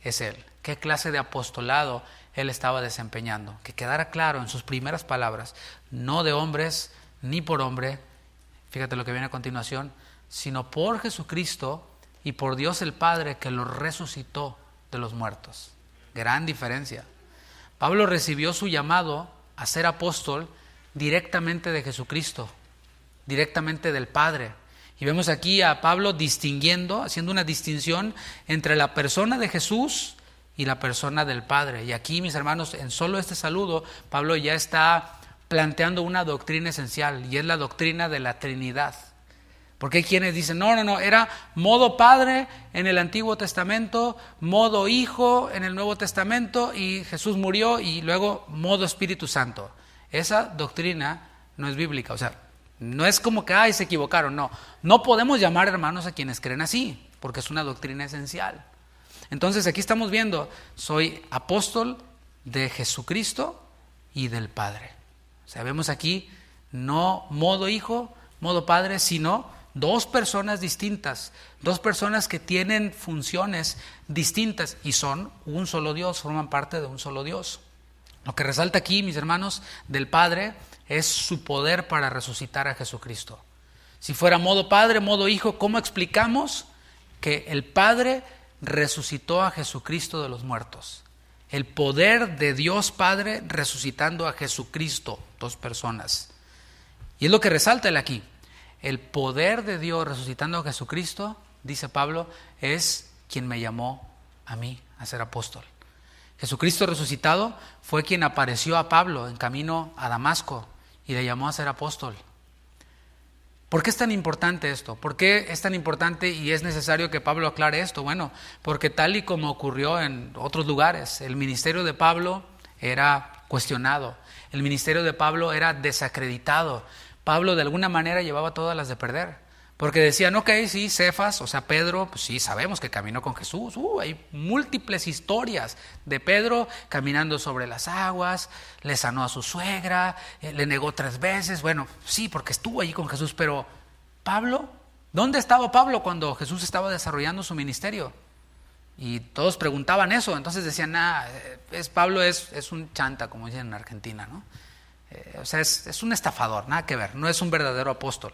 es él, qué clase de apostolado él estaba desempeñando. Que quedara claro en sus primeras palabras, no de hombres ni por hombre, fíjate lo que viene a continuación, sino por Jesucristo y por Dios el Padre que lo resucitó de los muertos. Gran diferencia. Pablo recibió su llamado a ser apóstol directamente de Jesucristo, directamente del Padre. Y vemos aquí a Pablo distinguiendo, haciendo una distinción entre la persona de Jesús y la persona del Padre. Y aquí, mis hermanos, en solo este saludo, Pablo ya está planteando una doctrina esencial, y es la doctrina de la Trinidad. Porque hay quienes dicen, no, era modo Padre en el Antiguo Testamento, modo Hijo en el Nuevo Testamento, y Jesús murió, y luego modo Espíritu Santo. Esa doctrina no es bíblica, o sea, no es como que se equivocaron, no podemos llamar hermanos a quienes creen así, porque es una doctrina esencial. Entonces aquí estamos viendo, soy apóstol de Jesucristo y del Padre. O sea, vemos aquí no modo Hijo, modo Padre, sino dos personas distintas, dos personas que tienen funciones distintas y son un solo Dios, forman parte de un solo Dios. Lo que resalta aquí, mis hermanos, del Padre es su poder para resucitar a Jesucristo. Si fuera modo Padre, modo Hijo, ¿cómo explicamos que el Padre resucitó a Jesucristo de los muertos? El poder de Dios Padre resucitando a Jesucristo, dos personas. Y es lo que resalta él aquí. El poder de Dios resucitando a Jesucristo, dice Pablo, es quien me llamó a mí a ser apóstol. Jesucristo resucitado fue quien apareció a Pablo en camino a Damasco y le llamó a ser apóstol. ¿Por qué es tan importante esto? ¿Por qué es tan importante y es necesario que Pablo aclare esto? Bueno, porque tal y como ocurrió en otros lugares, el ministerio de Pablo era cuestionado, el ministerio de Pablo era desacreditado. Pablo de alguna manera llevaba todas las de perder, porque decían, ok, sí, Cefas, o sea, Pedro, pues sí, sabemos que caminó con Jesús. Hay múltiples historias de Pedro caminando sobre las aguas, le sanó a su suegra, le negó 3 veces. Bueno, sí, porque estuvo allí con Jesús, pero Pablo, ¿dónde estaba Pablo cuando Jesús estaba desarrollando su ministerio? Y todos preguntaban eso, entonces decían, Pablo es un chanta, como dicen en Argentina, ¿no? O sea, es un estafador, nada que ver, no es un verdadero apóstol.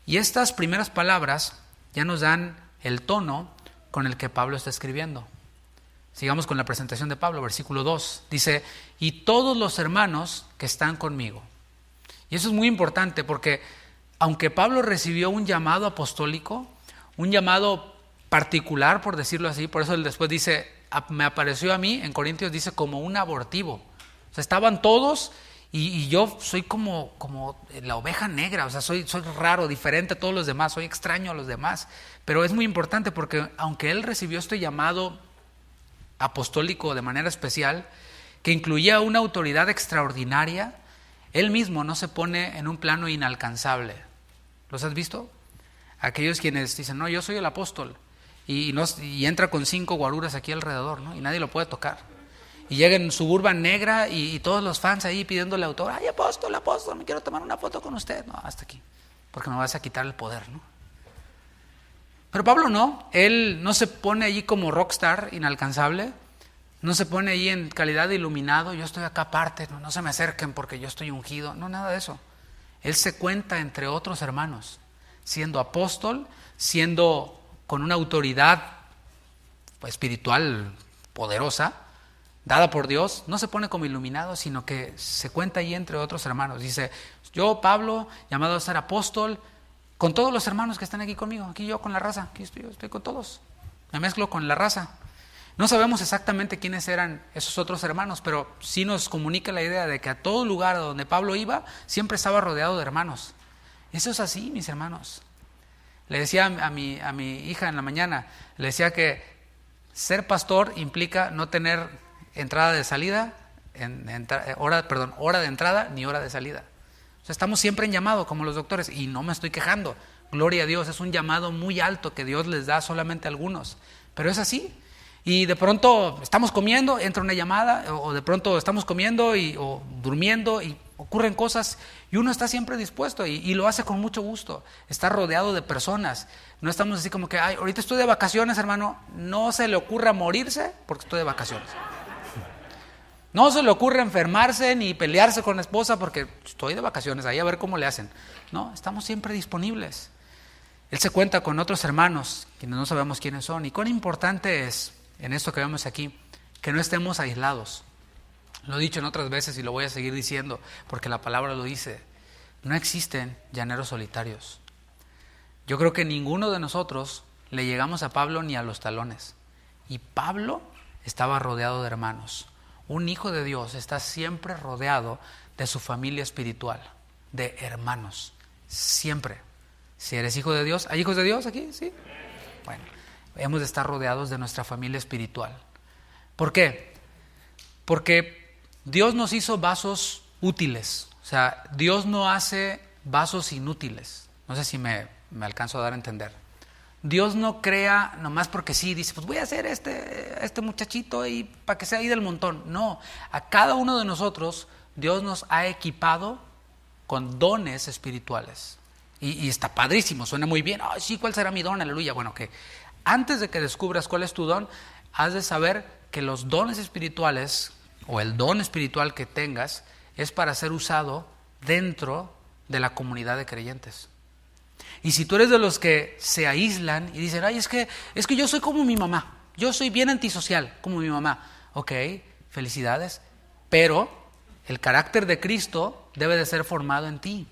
Y estas primeras palabras ya nos dan el tono con el que Pablo está escribiendo. Sigamos con la presentación de Pablo, versículo 2. Dice, y todos los hermanos que están conmigo. Y eso es muy importante porque aunque Pablo recibió un llamado apostólico, un llamado particular, por decirlo así, por eso él después dice, me apareció a mí, en Corintios dice, como un abortivo. O sea, estaban todos y yo soy como la oveja negra, o sea, soy raro, diferente a todos los demás, soy extraño a los demás. Pero es muy importante porque aunque él recibió este llamado apostólico de manera especial, que incluía una autoridad extraordinaria, él mismo no se pone en un plano inalcanzable. ¿Los has visto? Aquellos quienes dicen, no, yo soy el apóstol, y entra con 5 guaruras aquí alrededor, ¿no? Y nadie lo puede tocar. Y llega en Suburban negra y todos los fans ahí pidiéndole autor, ay, apóstol, me quiero tomar una foto con usted. No, hasta aquí, porque me vas a quitar el poder, ¿no? Pero Pablo no, él no se pone allí como rockstar inalcanzable, no se pone allí en calidad de iluminado, yo estoy acá aparte, no se me acerquen porque yo estoy ungido, no, nada de eso. Él se cuenta entre otros hermanos, siendo apóstol, siendo con una autoridad espiritual poderosa, dada por Dios, no se pone como iluminado, sino que se cuenta ahí entre otros hermanos. Dice, yo, Pablo, llamado a ser apóstol, con todos los hermanos que están aquí conmigo, aquí yo con la raza, aquí estoy con todos, me mezclo con la raza. No sabemos exactamente quiénes eran esos otros hermanos, pero sí nos comunica la idea de que a todo lugar donde Pablo iba, siempre estaba rodeado de hermanos. Eso es así, mis hermanos. Le decía a mi hija en la mañana, le decía que ser pastor implica no tener entrada de salida, hora de entrada ni hora de salida. O sea, estamos siempre en llamado como los doctores y no me estoy quejando. Gloria a Dios, es un llamado muy alto que Dios les da solamente a algunos. Pero es así. Y de pronto estamos comiendo, entra una llamada, o de pronto estamos comiendo o durmiendo y ocurren cosas y uno está siempre dispuesto y lo hace con mucho gusto. Está rodeado de personas. No estamos así como que, ay, ahorita estoy de vacaciones, hermano. No se le ocurra morirse porque estoy de vacaciones. No se le ocurre enfermarse ni pelearse con la esposa porque estoy de vacaciones, ahí a ver cómo le hacen. No, estamos siempre disponibles. Él se cuenta con otros hermanos, quienes no sabemos quiénes son. Y cuán importante es, en esto que vemos aquí, que no estemos aislados. Lo he dicho en otras veces y lo voy a seguir diciendo, porque la palabra lo dice. No existen llaneros solitarios. Yo creo que ninguno de nosotros le llegamos a Pablo ni a los talones. Y Pablo estaba rodeado de hermanos. Un hijo de Dios está siempre rodeado de su familia espiritual, de hermanos, siempre. Si eres hijo de Dios, ¿hay hijos de Dios aquí? ¿Sí? Bueno, hemos de estar rodeados de nuestra familia espiritual. ¿Por qué? Porque Dios nos hizo vasos útiles, o sea, Dios no hace vasos inútiles. No sé si me alcanzo a dar a entender. Dios no crea nomás porque sí, dice, pues voy a hacer este muchachito y para que sea ahí del montón. No, a cada uno de nosotros Dios nos ha equipado con dones espirituales. Y está padrísimo, suena muy bien. Ay, sí, ¿cuál será mi don? Aleluya. Bueno, que antes de que descubras cuál es tu don, has de saber que los dones espirituales o el don espiritual que tengas es para ser usado dentro de la comunidad de creyentes. Y si tú eres de los que se aíslan y dicen, ay, es que yo soy como mi mamá, yo soy bien antisocial como mi mamá. Ok, felicidades, pero el carácter de Cristo debe de ser formado en ti.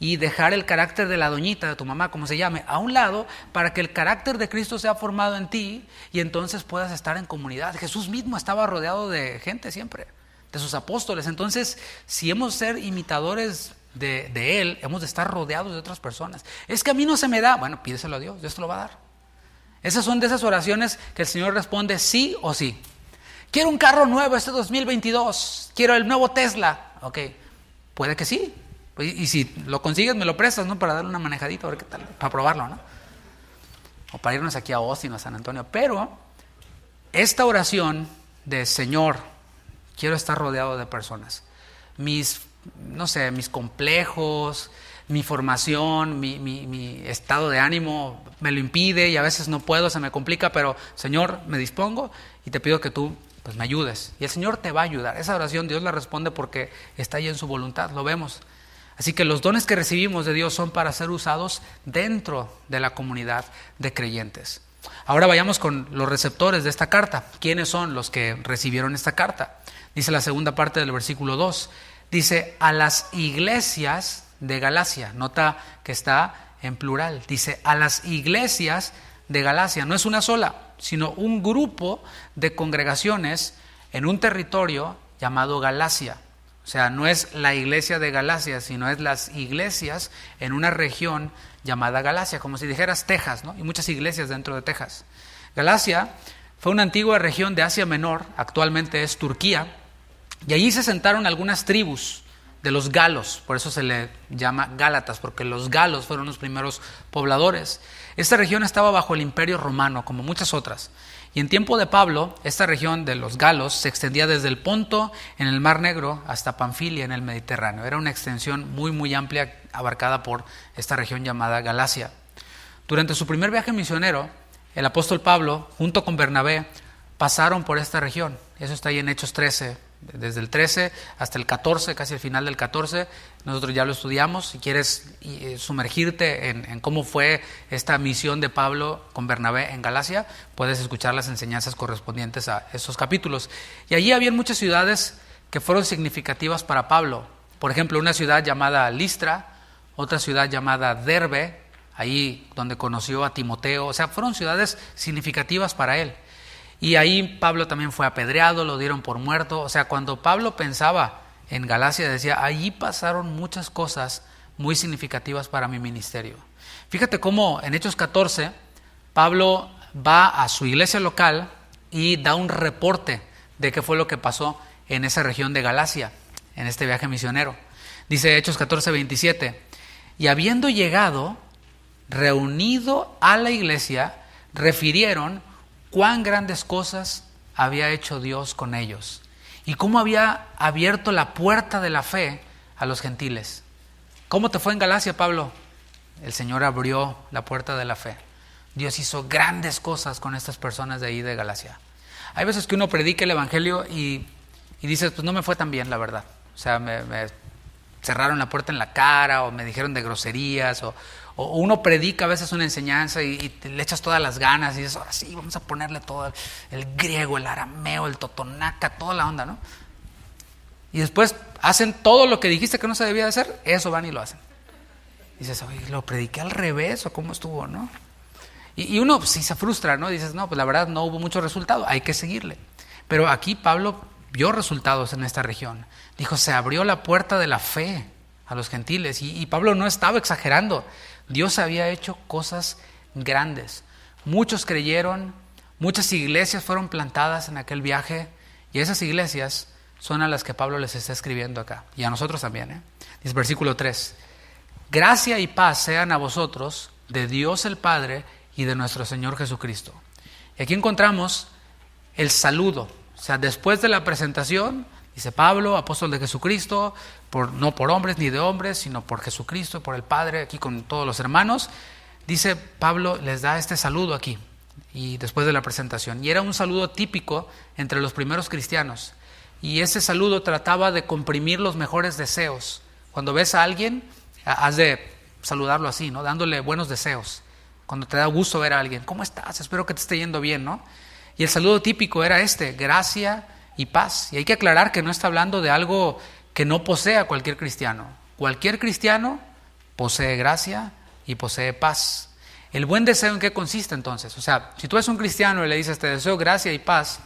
Y dejar el carácter de la doñita, de tu mamá, como se llame, a un lado para que el carácter de Cristo sea formado en ti y entonces puedas estar en comunidad. Jesús mismo estaba rodeado de gente siempre, de sus apóstoles. Entonces, si hemos de ser imitadores de Él, hemos de estar rodeados de otras personas. Es que a mí no se me da. Bueno, pídeselo a Dios, Dios te lo va a dar. Esas son de esas oraciones que el Señor responde sí o sí. Quiero un carro nuevo este 2022. Quiero el nuevo Tesla. Ok, puede que sí. Y si lo consigues, me lo prestas, ¿no? Para darle una manejadita, a ver qué tal, para probarlo, ¿no? O para irnos aquí a Austin o a San Antonio. Pero esta oración de Señor, quiero estar rodeado de personas. Mis complejos, mi formación, mi estado de ánimo me lo impide y a veces no puedo, se me complica, pero Señor, me dispongo y te pido que tú pues me ayudes. Y el Señor te va a ayudar. Esa oración Dios la responde porque está ahí en su voluntad, lo vemos. Así que los dones que recibimos de Dios son para ser usados dentro de la comunidad de creyentes. Ahora vayamos con los receptores de esta carta. ¿Quiénes son los que recibieron esta carta? Dice la segunda parte del versículo 2. Dice, a las iglesias de Galacia. Nota que está en plural. Dice, a las iglesias de Galacia. No es una sola, sino un grupo de congregaciones en un territorio llamado Galacia. O sea, no es la iglesia de Galacia, sino es las iglesias en una región llamada Galacia, como si dijeras Texas, ¿no? Y muchas iglesias dentro de Texas. Galacia fue una antigua región de Asia Menor, actualmente es Turquía, y allí se sentaron algunas tribus de los galos, por eso se le llama Gálatas, porque los galos fueron los primeros pobladores. Esta región estaba bajo el Imperio Romano, como muchas otras. Y en tiempo de Pablo, esta región de los galos se extendía desde el Ponto en el Mar Negro hasta Panfilia en el Mediterráneo. Era una extensión muy, muy amplia abarcada por esta región llamada Galacia. Durante su primer viaje misionero, el apóstol Pablo, junto con Bernabé, pasaron por esta región. Eso está ahí en Hechos 13. Desde el 13 hasta el 14, casi el final del 14, nosotros ya lo estudiamos. Si quieres sumergirte en cómo fue esta misión de Pablo con Bernabé en Galacia, puedes escuchar las enseñanzas correspondientes a esos capítulos. Y allí había muchas ciudades que fueron significativas para Pablo. Por ejemplo, una ciudad llamada Listra, otra ciudad llamada Derbe, ahí donde conoció a Timoteo. O sea, fueron ciudades significativas para él. Y ahí Pablo también fue apedreado, lo dieron por muerto. O sea, cuando Pablo pensaba en Galacia, decía, allí pasaron muchas cosas muy significativas para mi ministerio. Fíjate cómo en Hechos 14, Pablo va a su iglesia local y da un reporte de qué fue lo que pasó en esa región de Galacia, en este viaje misionero. Dice Hechos 14:27, y habiendo llegado, reunido a la iglesia, refirieron cuán grandes cosas había hecho Dios con ellos y cómo había abierto la puerta de la fe a los gentiles. ¿Cómo te fue en Galacia, Pablo? El Señor abrió la puerta de la fe. Dios hizo grandes cosas con estas personas de ahí de Galacia. Hay veces que uno predica el evangelio y dices, pues no me fue tan bien, la verdad. O sea, me cerraron la puerta en la cara o me dijeron de groserías o uno predica a veces una enseñanza y le echas todas las ganas y dices, ahora sí, vamos a ponerle todo el griego, el arameo, el totonaca, toda la onda, ¿no? Y después hacen todo lo que dijiste que no se debía de hacer, eso van y lo hacen. Y dices, oye, ¿lo prediqué al revés o cómo estuvo, no? Y uno pues, sí se frustra, ¿no? Dices, no, pues la verdad no hubo mucho resultado, hay que seguirle. Pero aquí Pablo vio resultados en esta región. Dijo, se abrió la puerta de la fe a los gentiles y Pablo no estaba exagerando. Dios había hecho cosas grandes. Muchos creyeron, muchas iglesias fueron plantadas en aquel viaje y esas iglesias son a las que Pablo les está escribiendo acá y a nosotros también. Dice versículo 3, gracia y paz sean a vosotros de Dios el Padre y de nuestro Señor Jesucristo. Y aquí encontramos el saludo, o sea, después de la presentación, dice Pablo, apóstol de Jesucristo, no por hombres ni de hombres, sino por Jesucristo, por el Padre, aquí con todos los hermanos. Dice Pablo, les da este saludo aquí, y después de la presentación. Y era un saludo típico entre los primeros cristianos. Y ese saludo trataba de comprimir los mejores deseos. Cuando ves a alguien, has de saludarlo así, ¿no? Dándole buenos deseos. Cuando te da gusto ver a alguien, ¿cómo estás? Espero que te esté yendo bien, ¿no? Y el saludo típico era gracia y paz. Y hay que aclarar que no está hablando de algo que no posea cualquier cristiano. Cualquier cristiano posee gracia y posee paz. ¿El buen deseo en qué consiste entonces? O sea, si tú eres un cristiano y le dices te deseo gracia y paz,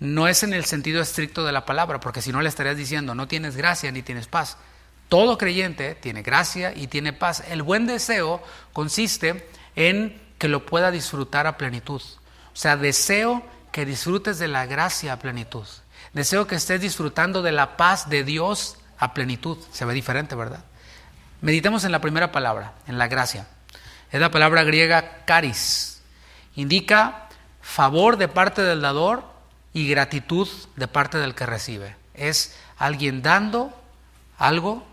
no es en el sentido estricto de la palabra, porque si no le estarías diciendo no tienes gracia ni tienes paz. Todo creyente tiene gracia y tiene paz. El buen deseo consiste en que lo pueda disfrutar a plenitud. O sea, deseo que disfrutes de la gracia a plenitud. Deseo que estés disfrutando de la paz de Dios a plenitud. Se ve diferente, ¿verdad? Meditemos en la primera palabra, en la gracia. Es la palabra griega charis. Indica favor de parte del dador y gratitud de parte del que recibe. Es alguien dando algo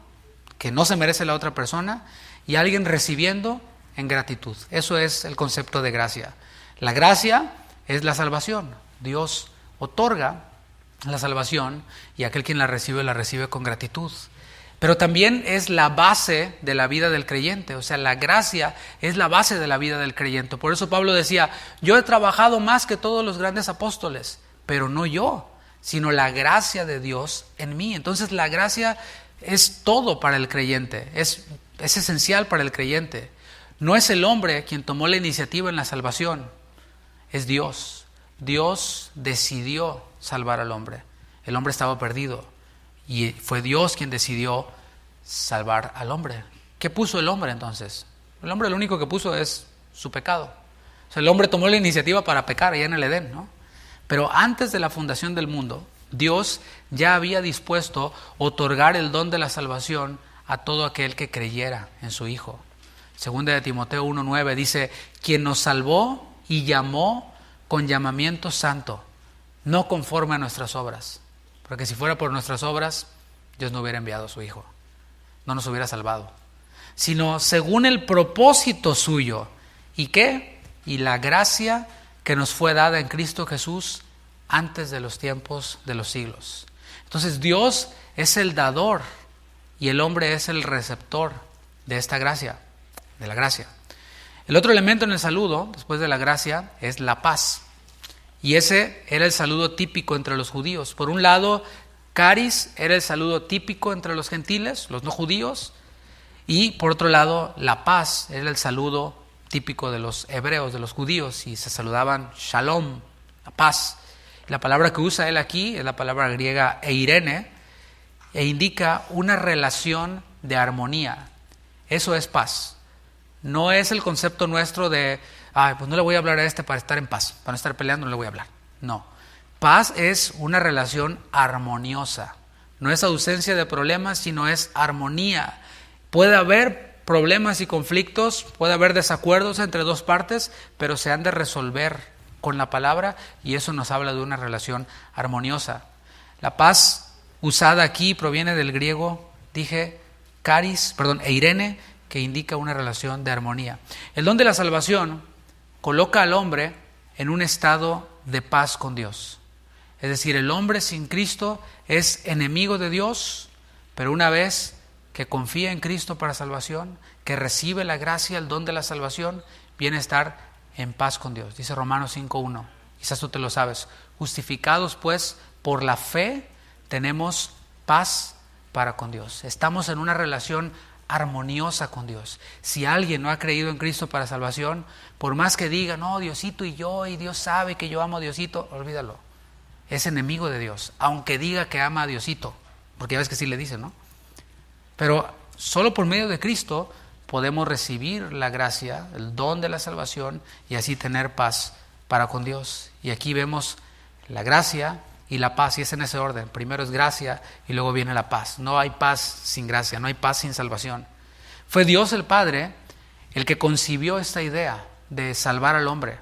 que no se merece la otra persona y alguien recibiendo en gratitud. Eso es el concepto de gracia. La gracia es la salvación. Dios otorga la salvación y aquel quien la recibe con gratitud. Pero también es la base de la vida del creyente. O sea, la gracia es la base de la vida del creyente. Por eso Pablo decía, yo he trabajado más que todos los grandes apóstoles, pero no yo, sino la gracia de Dios en mí. Entonces la gracia es todo para el creyente, es esencial para el creyente. No es el hombre quien tomó la iniciativa en la salvación, es Dios. Dios decidió salvar al hombre. El hombre estaba perdido y fue Dios quien decidió salvar al hombre. ¿Qué puso el hombre entonces? El hombre lo único que puso es su pecado. O sea, el hombre tomó la iniciativa para pecar allá en el Edén, ¿no? Pero antes de la fundación del mundo, Dios ya había dispuesto otorgar el don de la salvación a todo aquel que creyera en su Hijo. Segunda de Timoteo 1:9 dice, quien nos salvó y llamó con llamamiento santo, no conforme a nuestras obras. Porque si fuera por nuestras obras, Dios no hubiera enviado a su Hijo, no nos hubiera salvado. Sino según el propósito suyo. ¿Y qué? Y la gracia que nos fue dada en Cristo Jesús antes de los tiempos de los siglos. Entonces Dios es el dador y el hombre es el receptor de esta gracia, de la gracia. El otro elemento en el saludo, después de la gracia, es la paz. Y ese era el saludo típico entre los judíos. Por un lado, charis era el saludo típico entre los gentiles, los no judíos. Y por otro lado, la paz era el saludo típico de los hebreos, de los judíos. Y se saludaban shalom, la paz. La palabra que usa él aquí es la palabra griega eirene e indica una relación de armonía. Eso es paz. No es el concepto nuestro de, pues no le voy a hablar a este para estar en paz, para no estar peleando no le voy a hablar. No. Paz es una relación armoniosa. No es ausencia de problemas, sino es armonía. Puede haber problemas y conflictos, puede haber desacuerdos entre dos partes, pero se han de resolver con la palabra y eso nos habla de una relación armoniosa. La paz usada aquí proviene del griego, eirene, que indica una relación de armonía. El don de la salvación coloca al hombre en un estado de paz con Dios. Es decir, el hombre sin Cristo es enemigo de Dios, pero una vez que confía en Cristo para salvación, que recibe la gracia, el don de la salvación, viene a estar en paz con Dios. Dice Romanos 5:1, quizás tú te lo sabes. Justificados pues por la fe, tenemos paz para con Dios. Estamos en una relación armoniosa con Dios. Si alguien no ha creído en Cristo para salvación, por más que diga, no, Diosito y yo, y Dios sabe que yo amo a Diosito, olvídalo. Es enemigo de Dios, aunque diga que ama a Diosito, porque ya ves que sí le dice, ¿no? Pero solo por medio de Cristo podemos recibir la gracia, el don de la salvación y así tener paz para con Dios. Y aquí vemos la gracia y la paz, y es en ese orden. Primero es gracia y luego viene la paz. No hay paz sin gracia, no hay paz sin salvación. Fue Dios el Padre el que concibió esta idea de salvar al hombre.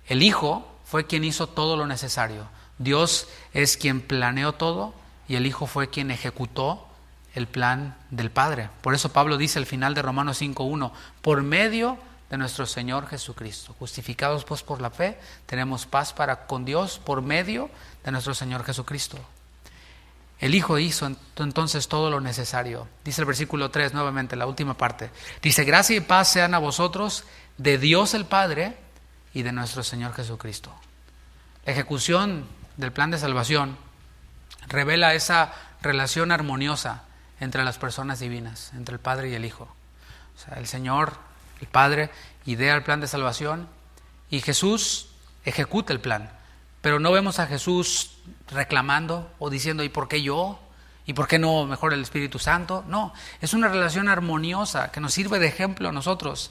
El Hijo fue quien hizo todo lo necesario. Dios es quien planeó todo y el Hijo fue quien ejecutó el plan del Padre. Por eso Pablo dice al final de Romanos 5:1, por medio de nuestro Señor Jesucristo, justificados pues por la fe, tenemos paz para con Dios por medio de nuestro Señor Jesucristo. El Hijo hizo entonces todo lo necesario. Dice el versículo 3 nuevamente, la última parte. Dice, gracia y paz sean a vosotros de Dios el Padre y de nuestro Señor Jesucristo. La ejecución del plan de salvación revela esa relación armoniosa entre las personas divinas, entre el Padre y el Hijo. O sea, el Señor, el Padre, idea el plan de salvación y Jesús ejecuta el plan. Pero no vemos a Jesús reclamando o diciendo, ¿y por qué yo? ¿Y por qué no mejor el Espíritu Santo? No, es una relación armoniosa que nos sirve de ejemplo a nosotros.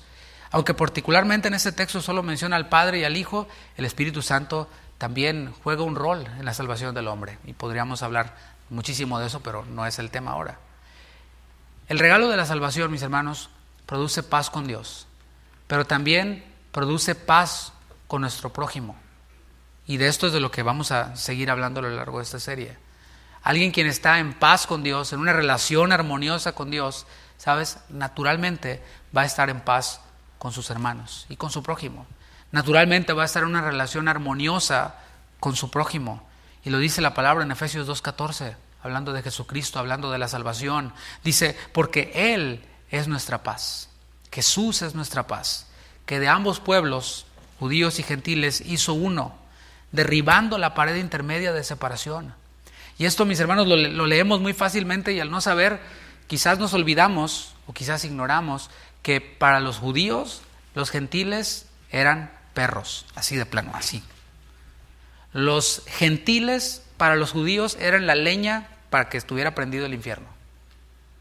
Aunque particularmente en este texto solo menciona al Padre y al Hijo, el Espíritu Santo también juega un rol en la salvación del hombre. Y podríamos hablar muchísimo de eso, pero no es el tema ahora. El regalo de la salvación, mis hermanos, produce paz con Dios, pero también produce paz con nuestro prójimo. Y de esto es de lo que vamos a seguir hablando a lo largo de esta serie. Alguien quien está en paz con Dios, en una relación armoniosa con Dios, ¿sabes? Naturalmente va a estar en paz con sus hermanos y con su prójimo. Naturalmente va a estar en una relación armoniosa con su prójimo. Y lo dice la palabra en Efesios 2:14, hablando de Jesucristo, hablando de la salvación. Dice, porque Él es nuestra paz. Jesús es nuestra paz. Que de ambos pueblos, judíos y gentiles, hizo uno, derribando la pared intermedia de separación. Y esto, mis hermanos, lo leemos muy fácilmente y al no saber, quizás nos olvidamos o quizás ignoramos que para los judíos, los gentiles eran perros, así de plano, así. Los gentiles para los judíos eran la leña para que estuviera prendido el infierno.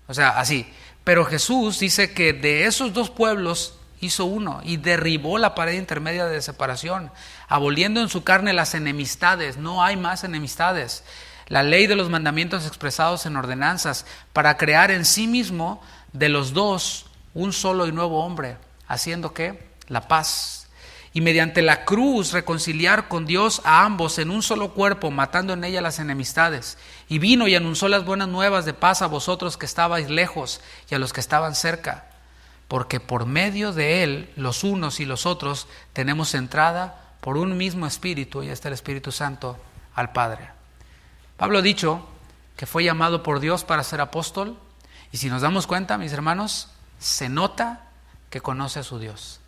O sea, así. Pero Jesús dice que de esos dos pueblos hizo uno y derribó la pared intermedia de separación, aboliendo en su carne las enemistades. No hay más enemistades. La ley de los mandamientos expresados en ordenanzas para crear en sí mismo de los dos un solo y nuevo hombre, haciendo ¿qué? La paz. Y mediante la cruz reconciliar con Dios a ambos en un solo cuerpo, matando en ella las enemistades. Y vino y anunció las buenas nuevas de paz a vosotros que estabais lejos y a los que estaban cerca. Porque por medio de él, los unos y los otros, tenemos entrada por un mismo Espíritu, y está el Espíritu Santo, al Padre. Pablo ha dicho que fue llamado por Dios para ser apóstol, y si nos damos cuenta, mis hermanos, se nota que conoce a su Dios.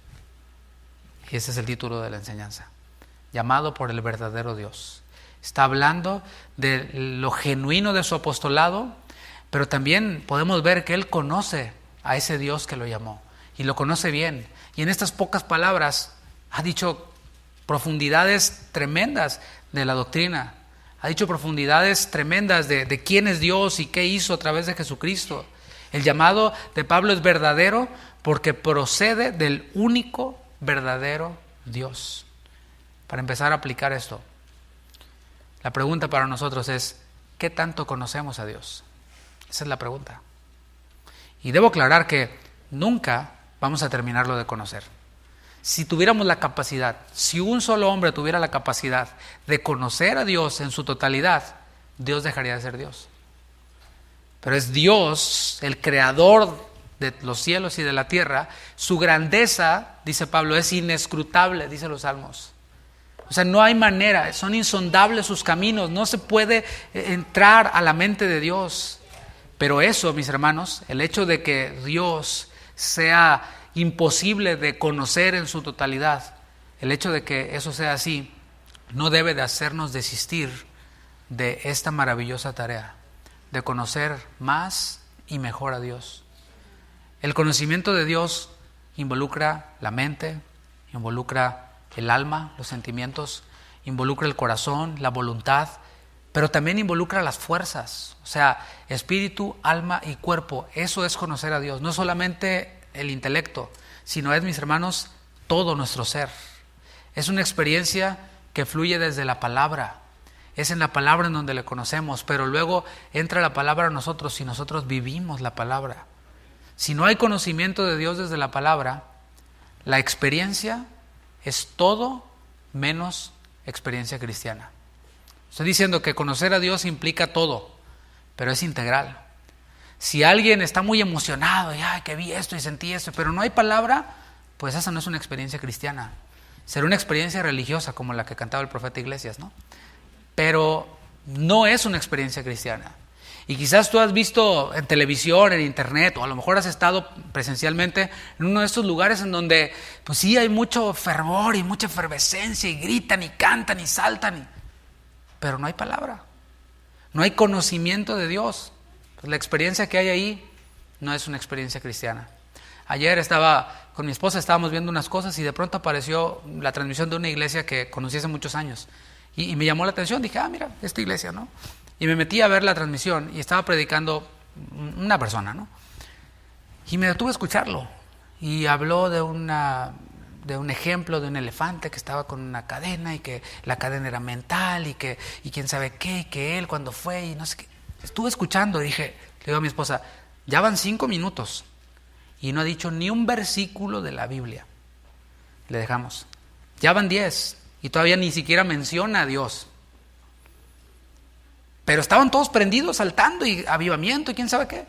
Y ese es el título de la enseñanza, llamado por el verdadero Dios. Está hablando de lo genuino de su apostolado, pero también podemos ver que él conoce a ese Dios que lo llamó, y lo conoce bien. Y en estas pocas palabras ha dicho profundidades tremendas de la doctrina. Ha dicho profundidades tremendas de quién es Dios y qué hizo a través de Jesucristo. El llamado de Pablo es verdadero porque procede del único verdadero Dios. Para empezar a aplicar esto, la pregunta para nosotros es, ¿qué tanto conocemos a Dios? Esa es la pregunta. Y debo aclarar que nunca vamos a terminarlo de conocer. Si tuviéramos la capacidad, si un solo hombre tuviera la capacidad de conocer a Dios en su totalidad, Dios dejaría de ser Dios. Pero es Dios, el creador de los cielos y de la tierra. Su grandeza, dice Pablo, es inescrutable, dice los Salmos. O sea, no hay manera, son insondables sus caminos, no se puede entrar a la mente de Dios. Pero eso, mis hermanos, el hecho de que Dios sea imposible de conocer en su totalidad, el hecho de que eso sea así, no debe de hacernos desistir de esta maravillosa tarea, de conocer más y mejor a Dios. El conocimiento de Dios involucra la mente, involucra el alma, los sentimientos, involucra el corazón, la voluntad, pero también involucra las fuerzas, o sea, espíritu, alma y cuerpo. Eso es conocer a Dios, no solamente el intelecto, sino es, mis hermanos, todo nuestro ser. Es una experiencia que fluye desde la palabra. Es en la palabra en donde le conocemos, pero luego entra la palabra a nosotros y nosotros vivimos la palabra. Si no hay conocimiento de Dios desde la palabra, la experiencia es todo menos experiencia cristiana. Estoy diciendo que conocer a Dios implica todo, pero es integral. Si alguien está muy emocionado, y que vi esto y sentí esto, pero no hay palabra, pues esa no es una experiencia cristiana. Será una experiencia religiosa como la que cantaba el profeta Iglesias, ¿no? Pero no es una experiencia cristiana. Y quizás tú has visto en televisión, en internet, o a lo mejor has estado presencialmente en uno de estos lugares en donde pues sí hay mucho fervor y mucha efervescencia, y gritan y cantan y saltan, pero no hay palabra, no hay conocimiento de Dios. Pues la experiencia que hay ahí no es una experiencia cristiana. Ayer estaba con mi esposa, estábamos viendo unas cosas y de pronto apareció la transmisión de una iglesia que conocí hace muchos años y me llamó la atención. Dije, mira, esta iglesia, ¿no? Y me metí a ver la transmisión y estaba predicando una persona, ¿no? Y me detuve a escucharlo. Y habló de un ejemplo de un elefante que estaba con una cadena y que la cadena era mental y quién sabe qué, y que él cuando fue y no sé qué. Estuve escuchando y le digo a mi esposa, ya van 5 minutos y no ha dicho ni un versículo de la Biblia. Le dejamos. Ya van 10 y todavía ni siquiera menciona a Dios. Pero estaban todos prendidos, saltando y avivamiento y quién sabe qué.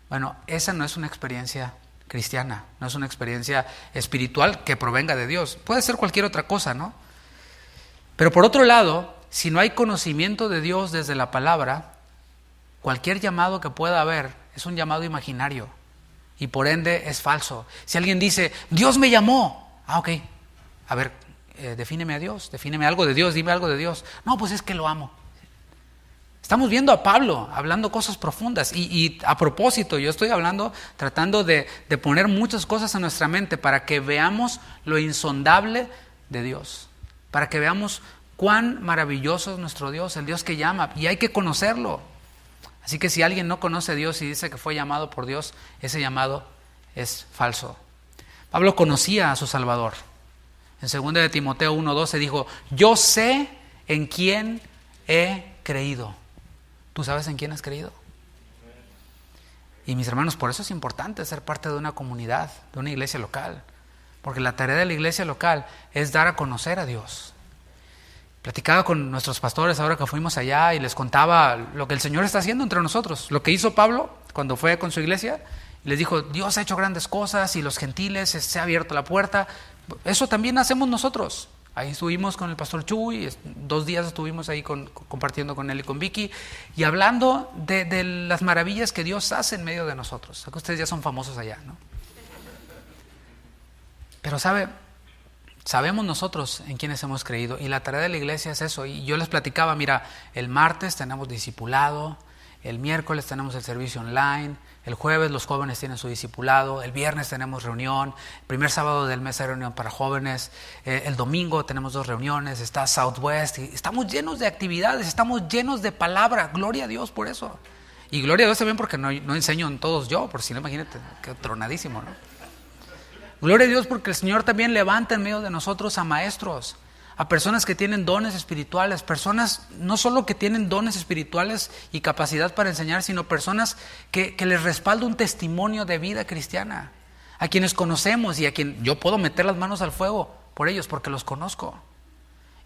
Bueno, esa no es una experiencia cristiana, no es una experiencia espiritual que provenga de Dios. Puede ser cualquier otra cosa, ¿no? Pero por otro lado, si no hay conocimiento de Dios desde la palabra, cualquier llamado que pueda haber es un llamado imaginario y por ende es falso. Si alguien dice, Dios me llamó, ok, a ver, defíneme a Dios, defíneme algo de Dios, dime algo de Dios. No, pues es que lo amo. Estamos viendo a Pablo hablando cosas profundas y a propósito, yo estoy tratando de poner muchas cosas en nuestra mente para que veamos lo insondable de Dios, para que veamos cuán maravilloso es nuestro Dios, el Dios que llama, y hay que conocerlo. Así que si alguien no conoce a Dios y dice que fue llamado por Dios, ese llamado es falso. Pablo conocía a su Salvador. En 2 de Timoteo 1:12 dijo, yo sé en quién he creído. ¿Tú sabes en quién has creído? Y mis hermanos, por eso es importante ser parte de una comunidad, de una iglesia local. Porque la tarea de la iglesia local es dar a conocer a Dios. Platicaba con nuestros pastores ahora que fuimos allá y les contaba lo que el Señor está haciendo entre nosotros. Lo que hizo Pablo cuando fue con su iglesia. Les dijo, Dios ha hecho grandes cosas y los gentiles se ha abierto la puerta. Eso también hacemos nosotros. Ahí estuvimos con el pastor Chuy, 2 días estuvimos ahí compartiendo con él y con Vicky y hablando de las maravillas que Dios hace en medio de nosotros. Sé que ustedes ya son famosos allá, ¿no? Pero sabemos nosotros en quiénes hemos creído y la tarea de la iglesia es eso. Y yo les platicaba, mira, el martes tenemos discipulado, el miércoles tenemos el servicio online, el jueves los jóvenes tienen su discipulado, el viernes tenemos reunión, el primer sábado del mes hay reunión para jóvenes, el domingo tenemos 2 reuniones, está Southwest, y estamos llenos de actividades, estamos llenos de palabra, gloria a Dios por eso. Y gloria a Dios también porque no enseño en todos yo, por si no, imagínate, qué tronadísimo, ¿no? Gloria a Dios porque el Señor también levanta en medio de nosotros a maestros, a personas que tienen dones espirituales, personas no solo que tienen dones espirituales y capacidad para enseñar, sino personas que les respalda un testimonio de vida cristiana, a quienes conocemos y a quien yo puedo meter las manos al fuego por ellos porque los conozco.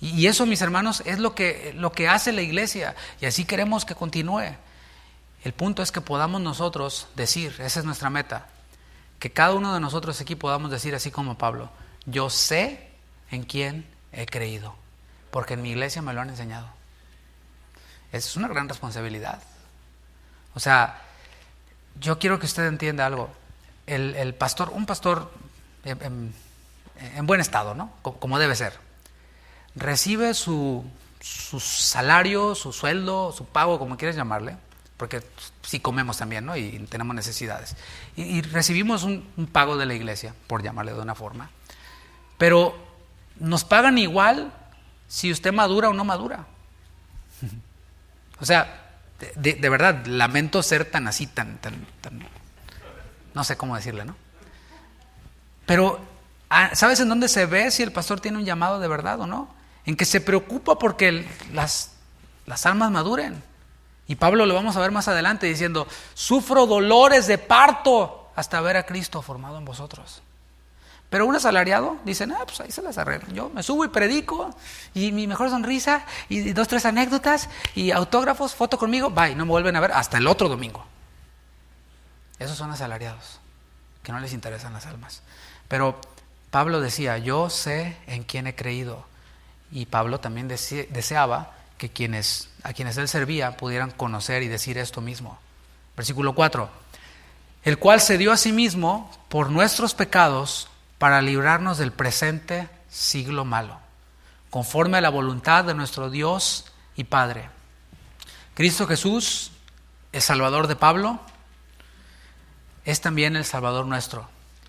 Y eso, mis hermanos, es lo que hace la iglesia y así queremos que continúe. El punto es que podamos nosotros decir, esa es nuestra meta, que cada uno de nosotros aquí podamos decir así como Pablo, yo sé en quién he creído, porque en mi iglesia me lo han enseñado. Esa es una gran responsabilidad. O sea, yo quiero que usted entienda algo. Un pastor en buen estado, ¿no? Como debe ser, recibe su salario, su sueldo, su pago, como quieras llamarle, porque sí comemos también, ¿no? Y tenemos necesidades. Y recibimos un pago de la iglesia, por llamarle de una forma. Pero nos pagan igual si usted madura o no madura. O sea, de verdad, lamento ser tan así, tan, no sé cómo decirle, ¿no? Pero, ¿sabes en dónde se ve si el pastor tiene un llamado de verdad o no? En que se preocupa porque las almas maduren. Y Pablo lo vamos a ver más adelante diciendo, sufro dolores de parto hasta ver a Cristo formado en vosotros. Pero un asalariado dice, pues ahí se las arreglan. Yo me subo y predico, y mi mejor sonrisa, y 2, 3 anécdotas, y autógrafos, foto conmigo, bye, no me vuelven a ver hasta el otro domingo. Esos son asalariados, que no les interesan las almas. Pero Pablo decía, yo sé en quién he creído. Y Pablo también deseaba que a quienes él servía pudieran conocer y decir esto mismo. Versículo 4. El cual se dio a sí mismo por nuestros pecados para librarnos del presente siglo malo, conforme a la voluntad de nuestro Dios y Padre. Cristo Jesús, el Salvador de Pablo, es también el Salvador nuestro.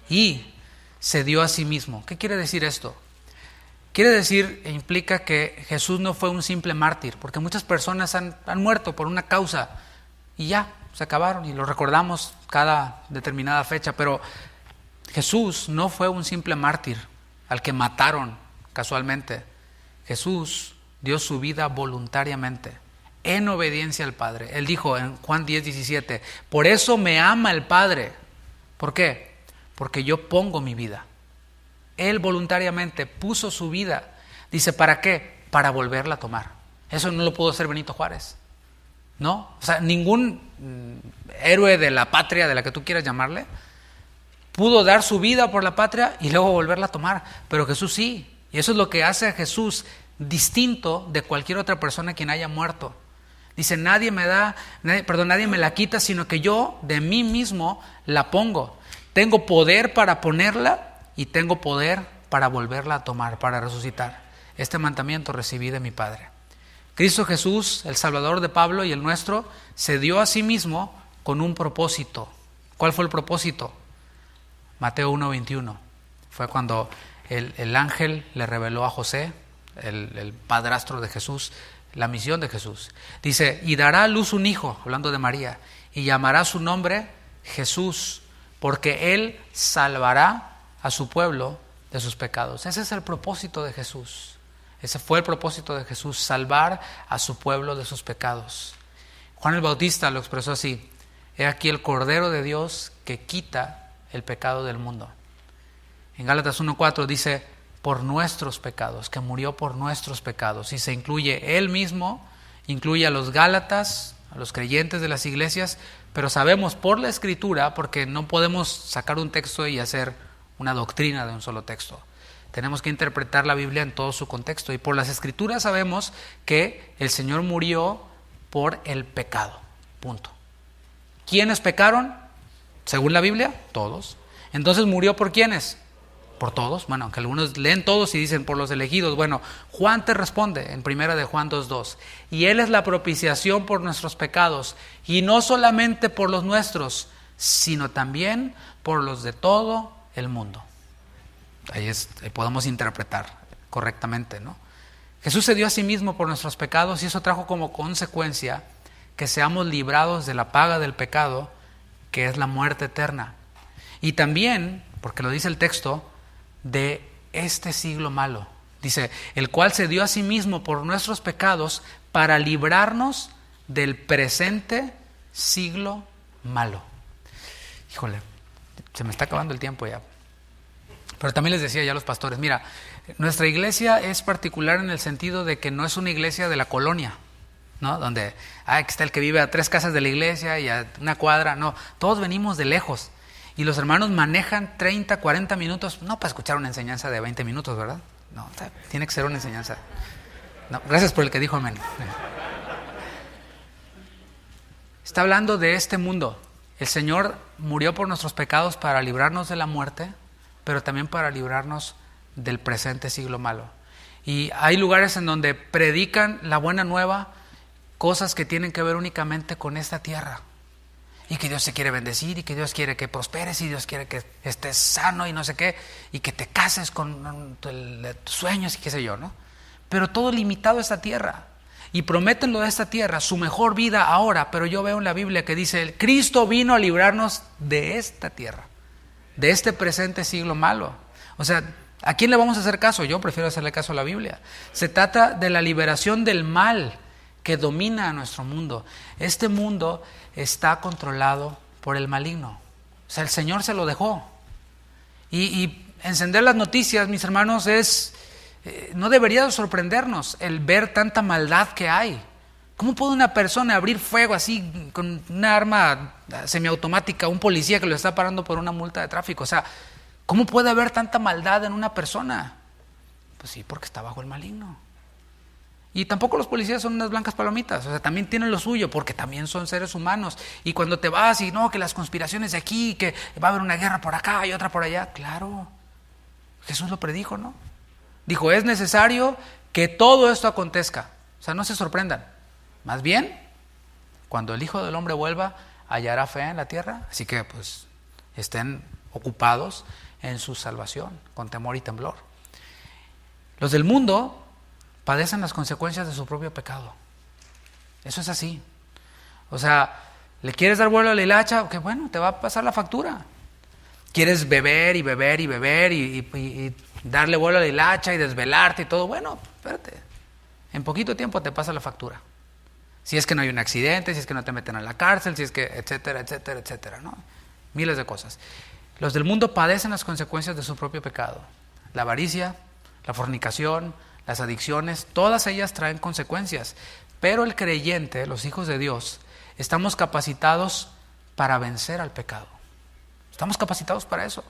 Y se dio a sí mismo. ¿Qué quiere decir esto? Quiere decir e implica que Jesús no fue un simple mártir, porque muchas personas han muerto por una causa y ya, se acabaron y lo recordamos cada determinada fecha, pero Jesús no fue un simple mártir al que mataron casualmente. Jesús dio su vida voluntariamente, en obediencia al Padre. Él dijo en Juan 10:17, por eso me ama el Padre. ¿Por qué? Porque yo pongo mi vida. Él voluntariamente puso su vida. Dice, ¿para qué? Para volverla a tomar. Eso no lo pudo hacer Benito Juárez, ¿no? O sea, ningún héroe de la patria, de la que tú quieras llamarle, pudo dar su vida por la patria y luego volverla a tomar. Pero Jesús sí. Y eso es lo que hace a Jesús distinto de cualquier otra persona quien haya muerto. Dice, nadie me la quita, sino que yo de mí mismo la pongo. Tengo poder para ponerla y tengo poder para volverla a tomar, para resucitar. Este mandamiento recibí de mi Padre. Cristo Jesús, el Salvador de Pablo y el nuestro, se dio a sí mismo con un propósito. ¿Cuál fue el propósito? Mateo 1:21. Fue cuando el ángel le reveló a José, el padrastro de Jesús, la misión de Jesús. Dice, y dará a luz un hijo, hablando de María, y llamará su nombre Jesús, porque él salvará a su pueblo de sus pecados. Ese es el propósito de Jesús. Ese fue el propósito de Jesús, salvar a su pueblo de sus pecados. Juan el Bautista lo expresó así: he aquí el Cordero de Dios que quita el pecado del mundo. En Gálatas 1:4 dice, por nuestros pecados, que murió por nuestros pecados. Y se incluye él mismo, incluye a los Gálatas, a los creyentes de las iglesias, pero sabemos por la Escritura, porque no podemos sacar un texto y hacer una doctrina de un solo texto. Tenemos que interpretar la Biblia en todo su contexto. Y por las Escrituras sabemos que el Señor murió por el pecado. Punto. ¿Quiénes pecaron? Según la Biblia, todos. Entonces, ¿murió por quiénes? Por todos. Bueno, aunque algunos leen todos y dicen por los elegidos. Bueno, Juan te responde en 1 de Juan 2:2. Y Él es la propiciación por nuestros pecados. Y no solamente por los nuestros, sino también por los de todo el mundo. Ahí podemos interpretar correctamente, ¿no? Jesús se dio a sí mismo por nuestros pecados y eso trajo como consecuencia que seamos librados de la paga del pecado, que es la muerte eterna. Y también, porque lo dice el texto, de este siglo malo. Dice, el cual se dio a sí mismo por nuestros pecados para librarnos del presente siglo malo. Híjole, se me está acabando el tiempo ya. Pero también les decía ya a los pastores, mira, nuestra iglesia es particular en el sentido de que no es una iglesia de la colonia, ¿no? Donde está el que vive a 3 casas de la iglesia y a una cuadra. No, todos venimos de lejos. Y los hermanos manejan 30, 40 minutos, no para escuchar una enseñanza de 20 minutos, ¿verdad? No, tiene que ser una enseñanza. No, gracias por el que dijo amén. Está hablando de este mundo. El Señor murió por nuestros pecados para librarnos de la muerte, pero también para librarnos del presente siglo malo. Y hay lugares en donde predican la buena nueva, cosas que tienen que ver únicamente con esta tierra. Y que Dios se quiere bendecir, y que Dios quiere que prosperes, y Dios quiere que estés sano y no sé qué, y que te cases con tus sueños y qué sé yo, ¿no? Pero todo limitado a esta tierra. Y prometen lo de esta tierra, su mejor vida ahora, pero yo veo en la Biblia que dice, el Cristo vino a librarnos de esta tierra, de este presente siglo malo. O sea, ¿a quién le vamos a hacer caso? Yo prefiero hacerle caso a la Biblia. Se trata de la liberación del mal que domina a nuestro mundo. Este mundo está controlado por el maligno. O sea, el Señor se lo dejó. Y encender las noticias, mis hermanos, no debería sorprendernos el ver tanta maldad que hay. ¿Cómo puede una persona abrir fuego así con una arma semiautomática, un policía que lo está parando por una multa de tráfico? O sea, ¿cómo puede haber tanta maldad en una persona? Pues sí, porque está bajo el maligno. Y tampoco los policías son unas blancas palomitas, o sea, también tienen lo suyo, porque también son seres humanos. Y cuando te vas y no, que las conspiraciones de aquí, que va a haber una guerra por acá y otra por allá, claro, Jesús lo predijo, ¿no? Dijo, es necesario que todo esto acontezca. O sea, no se sorprendan. Más bien, cuando el Hijo del Hombre vuelva, hallará fe en la tierra. Así que, pues, estén ocupados en su salvación, con temor y temblor. Los del mundo padecen las consecuencias de su propio pecado. Eso es así. O sea, ¿le quieres dar vuelo a la hilacha? Que bueno, te va a pasar la factura. ¿Quieres beber y beber y beber y darle vuelo a la hilacha y desvelarte y todo? Bueno, espérate. En poquito tiempo te pasa la factura. Si es que no hay un accidente, si es que no te meten a la cárcel, si es que etcétera, etcétera, etcétera, ¿no? Miles de cosas. Los del mundo padecen las consecuencias de su propio pecado. La avaricia, la fornicación, las adicciones, todas ellas traen consecuencias. Pero el creyente, los hijos de Dios, estamos capacitados para vencer al pecado. Estamos capacitados para eso.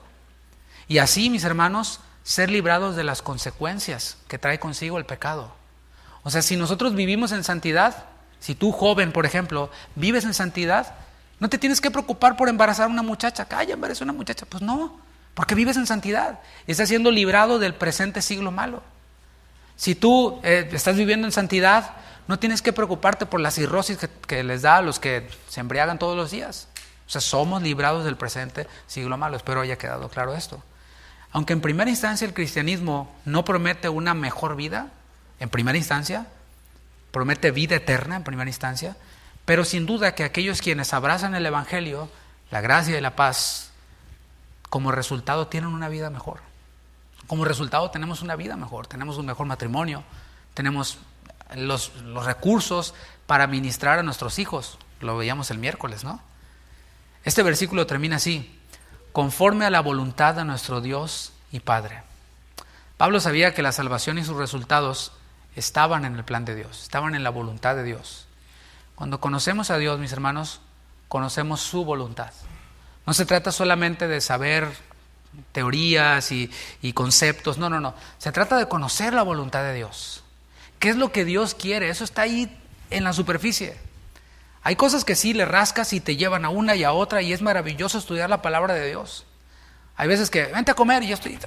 Y así, mis hermanos, ser librados de las consecuencias que trae consigo el pecado. O sea, si nosotros vivimos en santidad, si tú, joven, por ejemplo, vives en santidad, no te tienes que preocupar por embarazar a una muchacha. Calla, embaraza a una muchacha. Pues no, porque vives en santidad. Estás siendo librado del presente siglo malo. Si tú estás viviendo en santidad, no tienes que preocuparte por la cirrosis que les da a los que se embriagan todos los días. O sea, somos librados del presente siglo malo. Espero haya quedado claro esto. Aunque en primera instancia el cristianismo no promete una mejor vida, en primera instancia, promete vida eterna en primera instancia, pero sin duda que aquellos quienes abrazan el Evangelio, la gracia y la paz, como resultado tienen una vida mejor. Como resultado tenemos una vida mejor, tenemos un mejor matrimonio, tenemos los recursos para ministrar a nuestros hijos. Lo veíamos el miércoles, ¿no? Este versículo termina así: conforme a la voluntad de nuestro Dios y Padre. Pablo sabía que la salvación y sus resultados estaban en el plan de Dios, estaban en la voluntad de Dios. Cuando conocemos a Dios, mis hermanos, conocemos su voluntad. No se trata solamente de saber teorías y conceptos, no. Se trata de conocer la voluntad de Dios. ¿Qué es lo que Dios quiere? Eso está ahí en la superficie. Hay cosas que sí le rascas y te llevan a una y a otra, y es maravilloso estudiar la palabra de Dios. Hay veces que, vente a comer, y yo estoy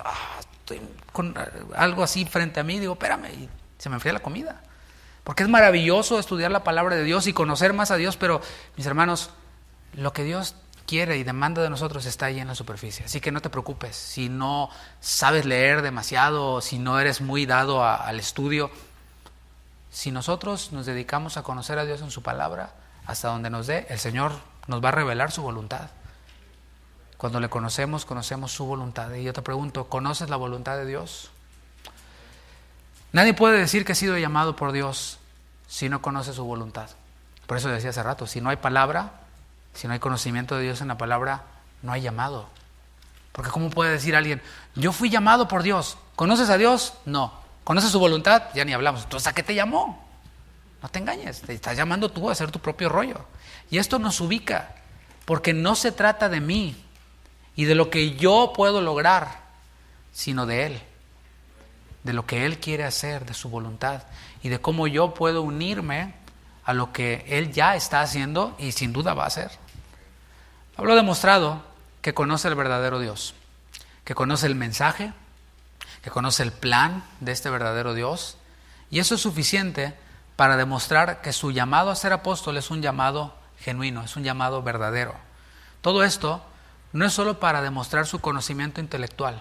con algo así frente a mí, digo, espérame, y se me enfría la comida. Porque es maravilloso estudiar la palabra de Dios y conocer más a Dios, pero, mis hermanos, lo que Dios quiere y demanda de nosotros está ahí en la superficie. Así que no te preocupes si no sabes leer demasiado, si no eres muy dado al estudio. Si nosotros nos dedicamos a conocer a Dios en su palabra, hasta donde nos dé, el Señor nos va a revelar su voluntad. Cuando le conocemos, conocemos su voluntad. Y yo te pregunto, ¿conoces la voluntad de Dios? Nadie puede decir que ha sido llamado por Dios si no conoce su voluntad. Por eso decía hace rato, si no hay palabra, si no hay conocimiento de Dios en la palabra, no hay llamado. Porque ¿cómo puede decir alguien, yo fui llamado por Dios? ¿Conoces a Dios? No. ¿Conoces su voluntad? Ya ni hablamos. Entonces, ¿a qué te llamó? No te engañes, te estás llamando tú a hacer tu propio rollo. Y esto nos ubica, porque no se trata de mí y de lo que yo puedo lograr, sino de Él, de lo que Él quiere hacer, de su voluntad, y de cómo yo puedo unirme a lo que Él ya está haciendo y sin duda va a hacer. Pablo ha demostrado que conoce el verdadero Dios, que conoce el mensaje, que conoce el plan de este verdadero Dios, y eso es suficiente para demostrar que su llamado a ser apóstol es un llamado genuino, es un llamado verdadero. Todo esto no es solo para demostrar su conocimiento intelectual,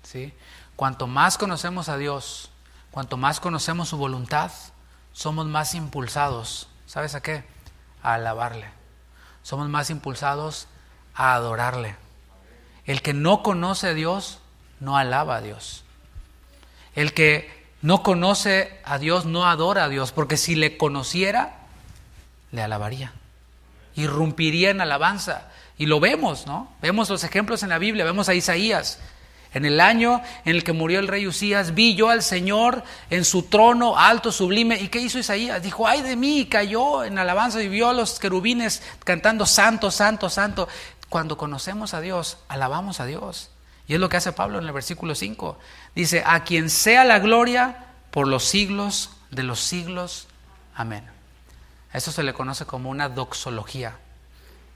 ¿sí? Cuanto más conocemos a Dios, cuanto más conocemos su voluntad, somos más impulsados, ¿sabes a qué? A alabarle. Somos más impulsados a adorarle. El que no conoce a Dios, no alaba a Dios. El que no conoce a Dios, no adora a Dios, porque si le conociera, le alabaría. Irrumpiría en alabanza. Y lo vemos, ¿no? Vemos los ejemplos en la Biblia, vemos a Isaías. En el año en el que murió el rey Usías, vi yo al Señor en su trono alto, sublime. ¿Y qué hizo Isaías? Dijo, ay de mí, y cayó en alabanza y vio a los querubines cantando, santo, santo, santo. Cuando conocemos a Dios, alabamos a Dios. Y es lo que hace Pablo en el versículo 5. Dice, a quien sea la gloria por los siglos de los siglos. Amén. Eso se le conoce como una doxología.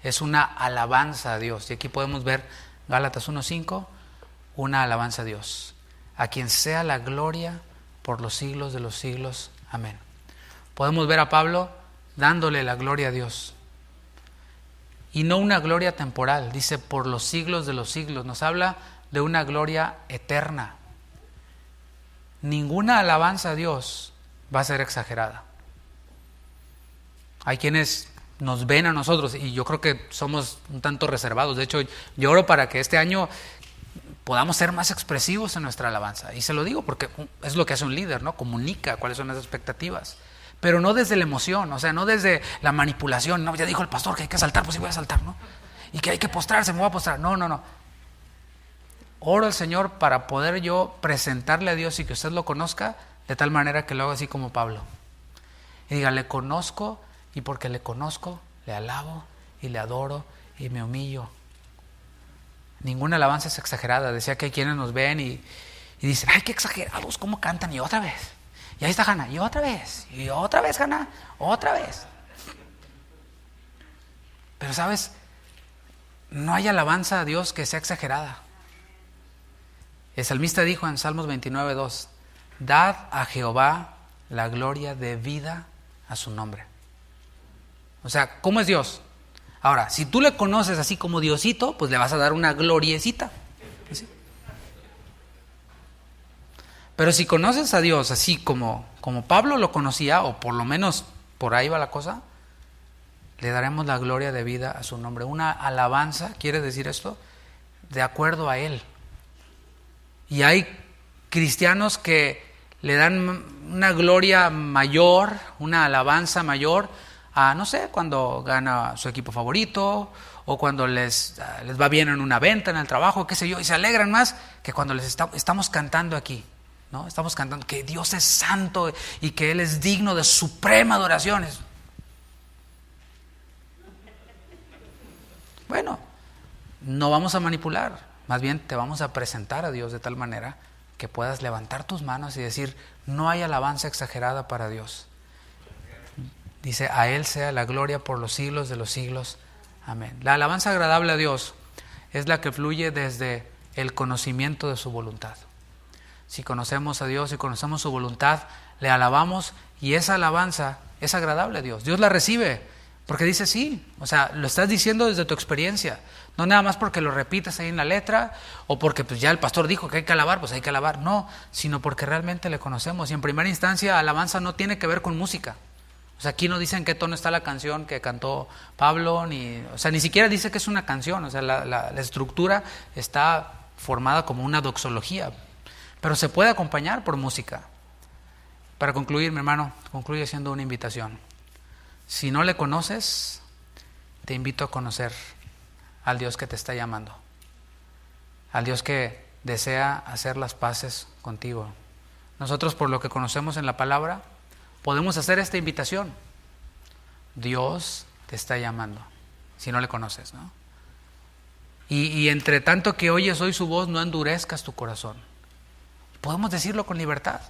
Es una alabanza a Dios. Y aquí podemos ver Gálatas 1:5, una alabanza a Dios. A quien sea la gloria por los siglos de los siglos. Amén. Podemos ver a Pablo dándole la gloria a Dios. Y no una gloria temporal. Dice por los siglos de los siglos. Nos habla de una gloria eterna. ninguna alabanza a Dios va a ser exagerada. Hay quienes nos ven a nosotros y yo creo que somos un tanto reservados. De hecho, yo oro para que este año podamos ser más expresivos en nuestra alabanza. Y se lo digo porque es lo que hace un líder, ¿no? Comunica cuáles son las expectativas. Pero no desde la emoción, o sea, no desde la manipulación. No, ya dijo el pastor que hay que saltar, pues sí voy a saltar, ¿no? Y que hay que postrarse, me voy a postrar. No. Oro al Señor para poder yo presentarle a Dios y que usted lo conozca de tal manera que lo haga así como Pablo. Y diga, le conozco y porque le conozco, le alabo y le adoro y me humillo. Ninguna alabanza es exagerada. Decía que hay quienes nos ven y dicen, ay, qué exagerados, cómo cantan, y otra vez. Y ahí está Hannah, y otra vez Hannah, otra vez. Pero sabes, no hay alabanza a Dios que sea exagerada. El salmista dijo en Salmos 29:2, dad a Jehová la gloria debida a su nombre. O sea, ¿cómo es Dios? Ahora, si tú le conoces así como Diosito, pues le vas a dar una gloriecita. ¿Sí? Pero si conoces a Dios así como Pablo lo conocía, o por lo menos por ahí va la cosa, le daremos la gloria debida a su nombre. Una alabanza, ¿quiere decir esto? De acuerdo a Él. Y hay cristianos que le dan una gloria mayor, una alabanza mayor a, no sé, cuando gana su equipo favorito, o cuando les va bien en una venta, en el trabajo, qué sé yo, y se alegran más que cuando les estamos cantando aquí, ¿no? Estamos cantando que Dios es santo y que Él es digno de suprema adoración. Bueno, no vamos a manipular, más bien te vamos a presentar a Dios de tal manera que puedas levantar tus manos y decir, no hay alabanza exagerada para Dios. Dice, a Él sea la gloria por los siglos de los siglos. Amén. La alabanza agradable a Dios es la que fluye desde el conocimiento de su voluntad. Si conocemos a Dios y conocemos su voluntad, le alabamos y esa alabanza es agradable a Dios. Dios la recibe porque dice sí, o sea, lo estás diciendo desde tu experiencia, no nada más porque lo repites ahí en la letra o porque pues ya el pastor dijo que hay que alabar, pues hay que alabar, no, sino porque realmente le conocemos. Y en primera instancia, alabanza no tiene que ver con música. O sea, aquí no dicen qué tono está la canción que cantó Pablo, ni siquiera dice que es una canción, o sea, la estructura está formada como una doxología, pero se puede acompañar por música. Para concluir, mi hermano, concluye siendo una invitación. Si no le conoces, te invito a conocer al Dios que te está llamando, al Dios que desea hacer las paces contigo. Nosotros, por lo que conocemos en la palabra, podemos hacer esta invitación. Dios te está llamando, si no le conoces, ¿no? Y entre tanto que oyes hoy su voz, no endurezcas tu corazón. Podemos decirlo con libertad,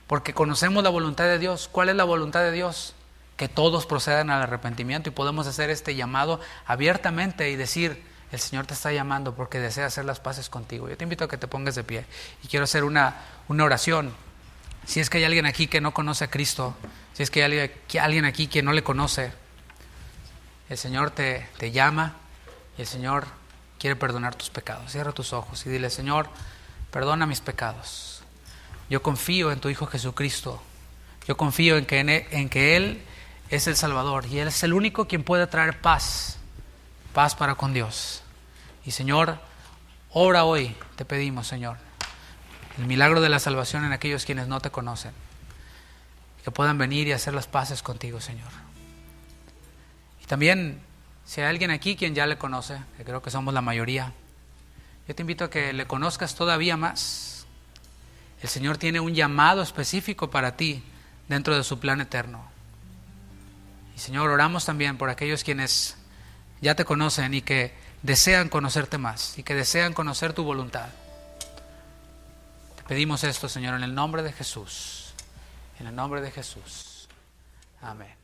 porque conocemos la voluntad de Dios. ¿Cuál es la voluntad de Dios? Que todos procedan al arrepentimiento, y podemos hacer este llamado abiertamente y decir, el Señor te está llamando porque desea hacer las paces contigo. Yo te invito a que te pongas de pie y quiero hacer una oración. Si es que hay alguien aquí que no conoce a Cristo, si es que hay alguien aquí que no le conoce, el Señor te llama y el Señor quiere perdonar tus pecados. Cierra tus ojos y dile, Señor, perdona mis pecados. Yo confío en tu Hijo Jesucristo. Yo confío en que Él es el Salvador y Él es el único quien puede traer paz para con Dios. Y Señor, obra hoy, te pedimos, Señor, el milagro de la salvación en aquellos quienes no te conocen, que puedan venir y hacer las paces contigo, Señor. Y también, si hay alguien aquí quien ya le conoce, que creo que somos la mayoría, yo te invito a que le conozcas todavía más. El Señor tiene un llamado específico para ti dentro de su plan eterno. Y Señor, oramos también por aquellos quienes ya te conocen y que desean conocerte más y que desean conocer tu voluntad. Te pedimos esto, Señor, en el nombre de Jesús. En el nombre de Jesús. Amén.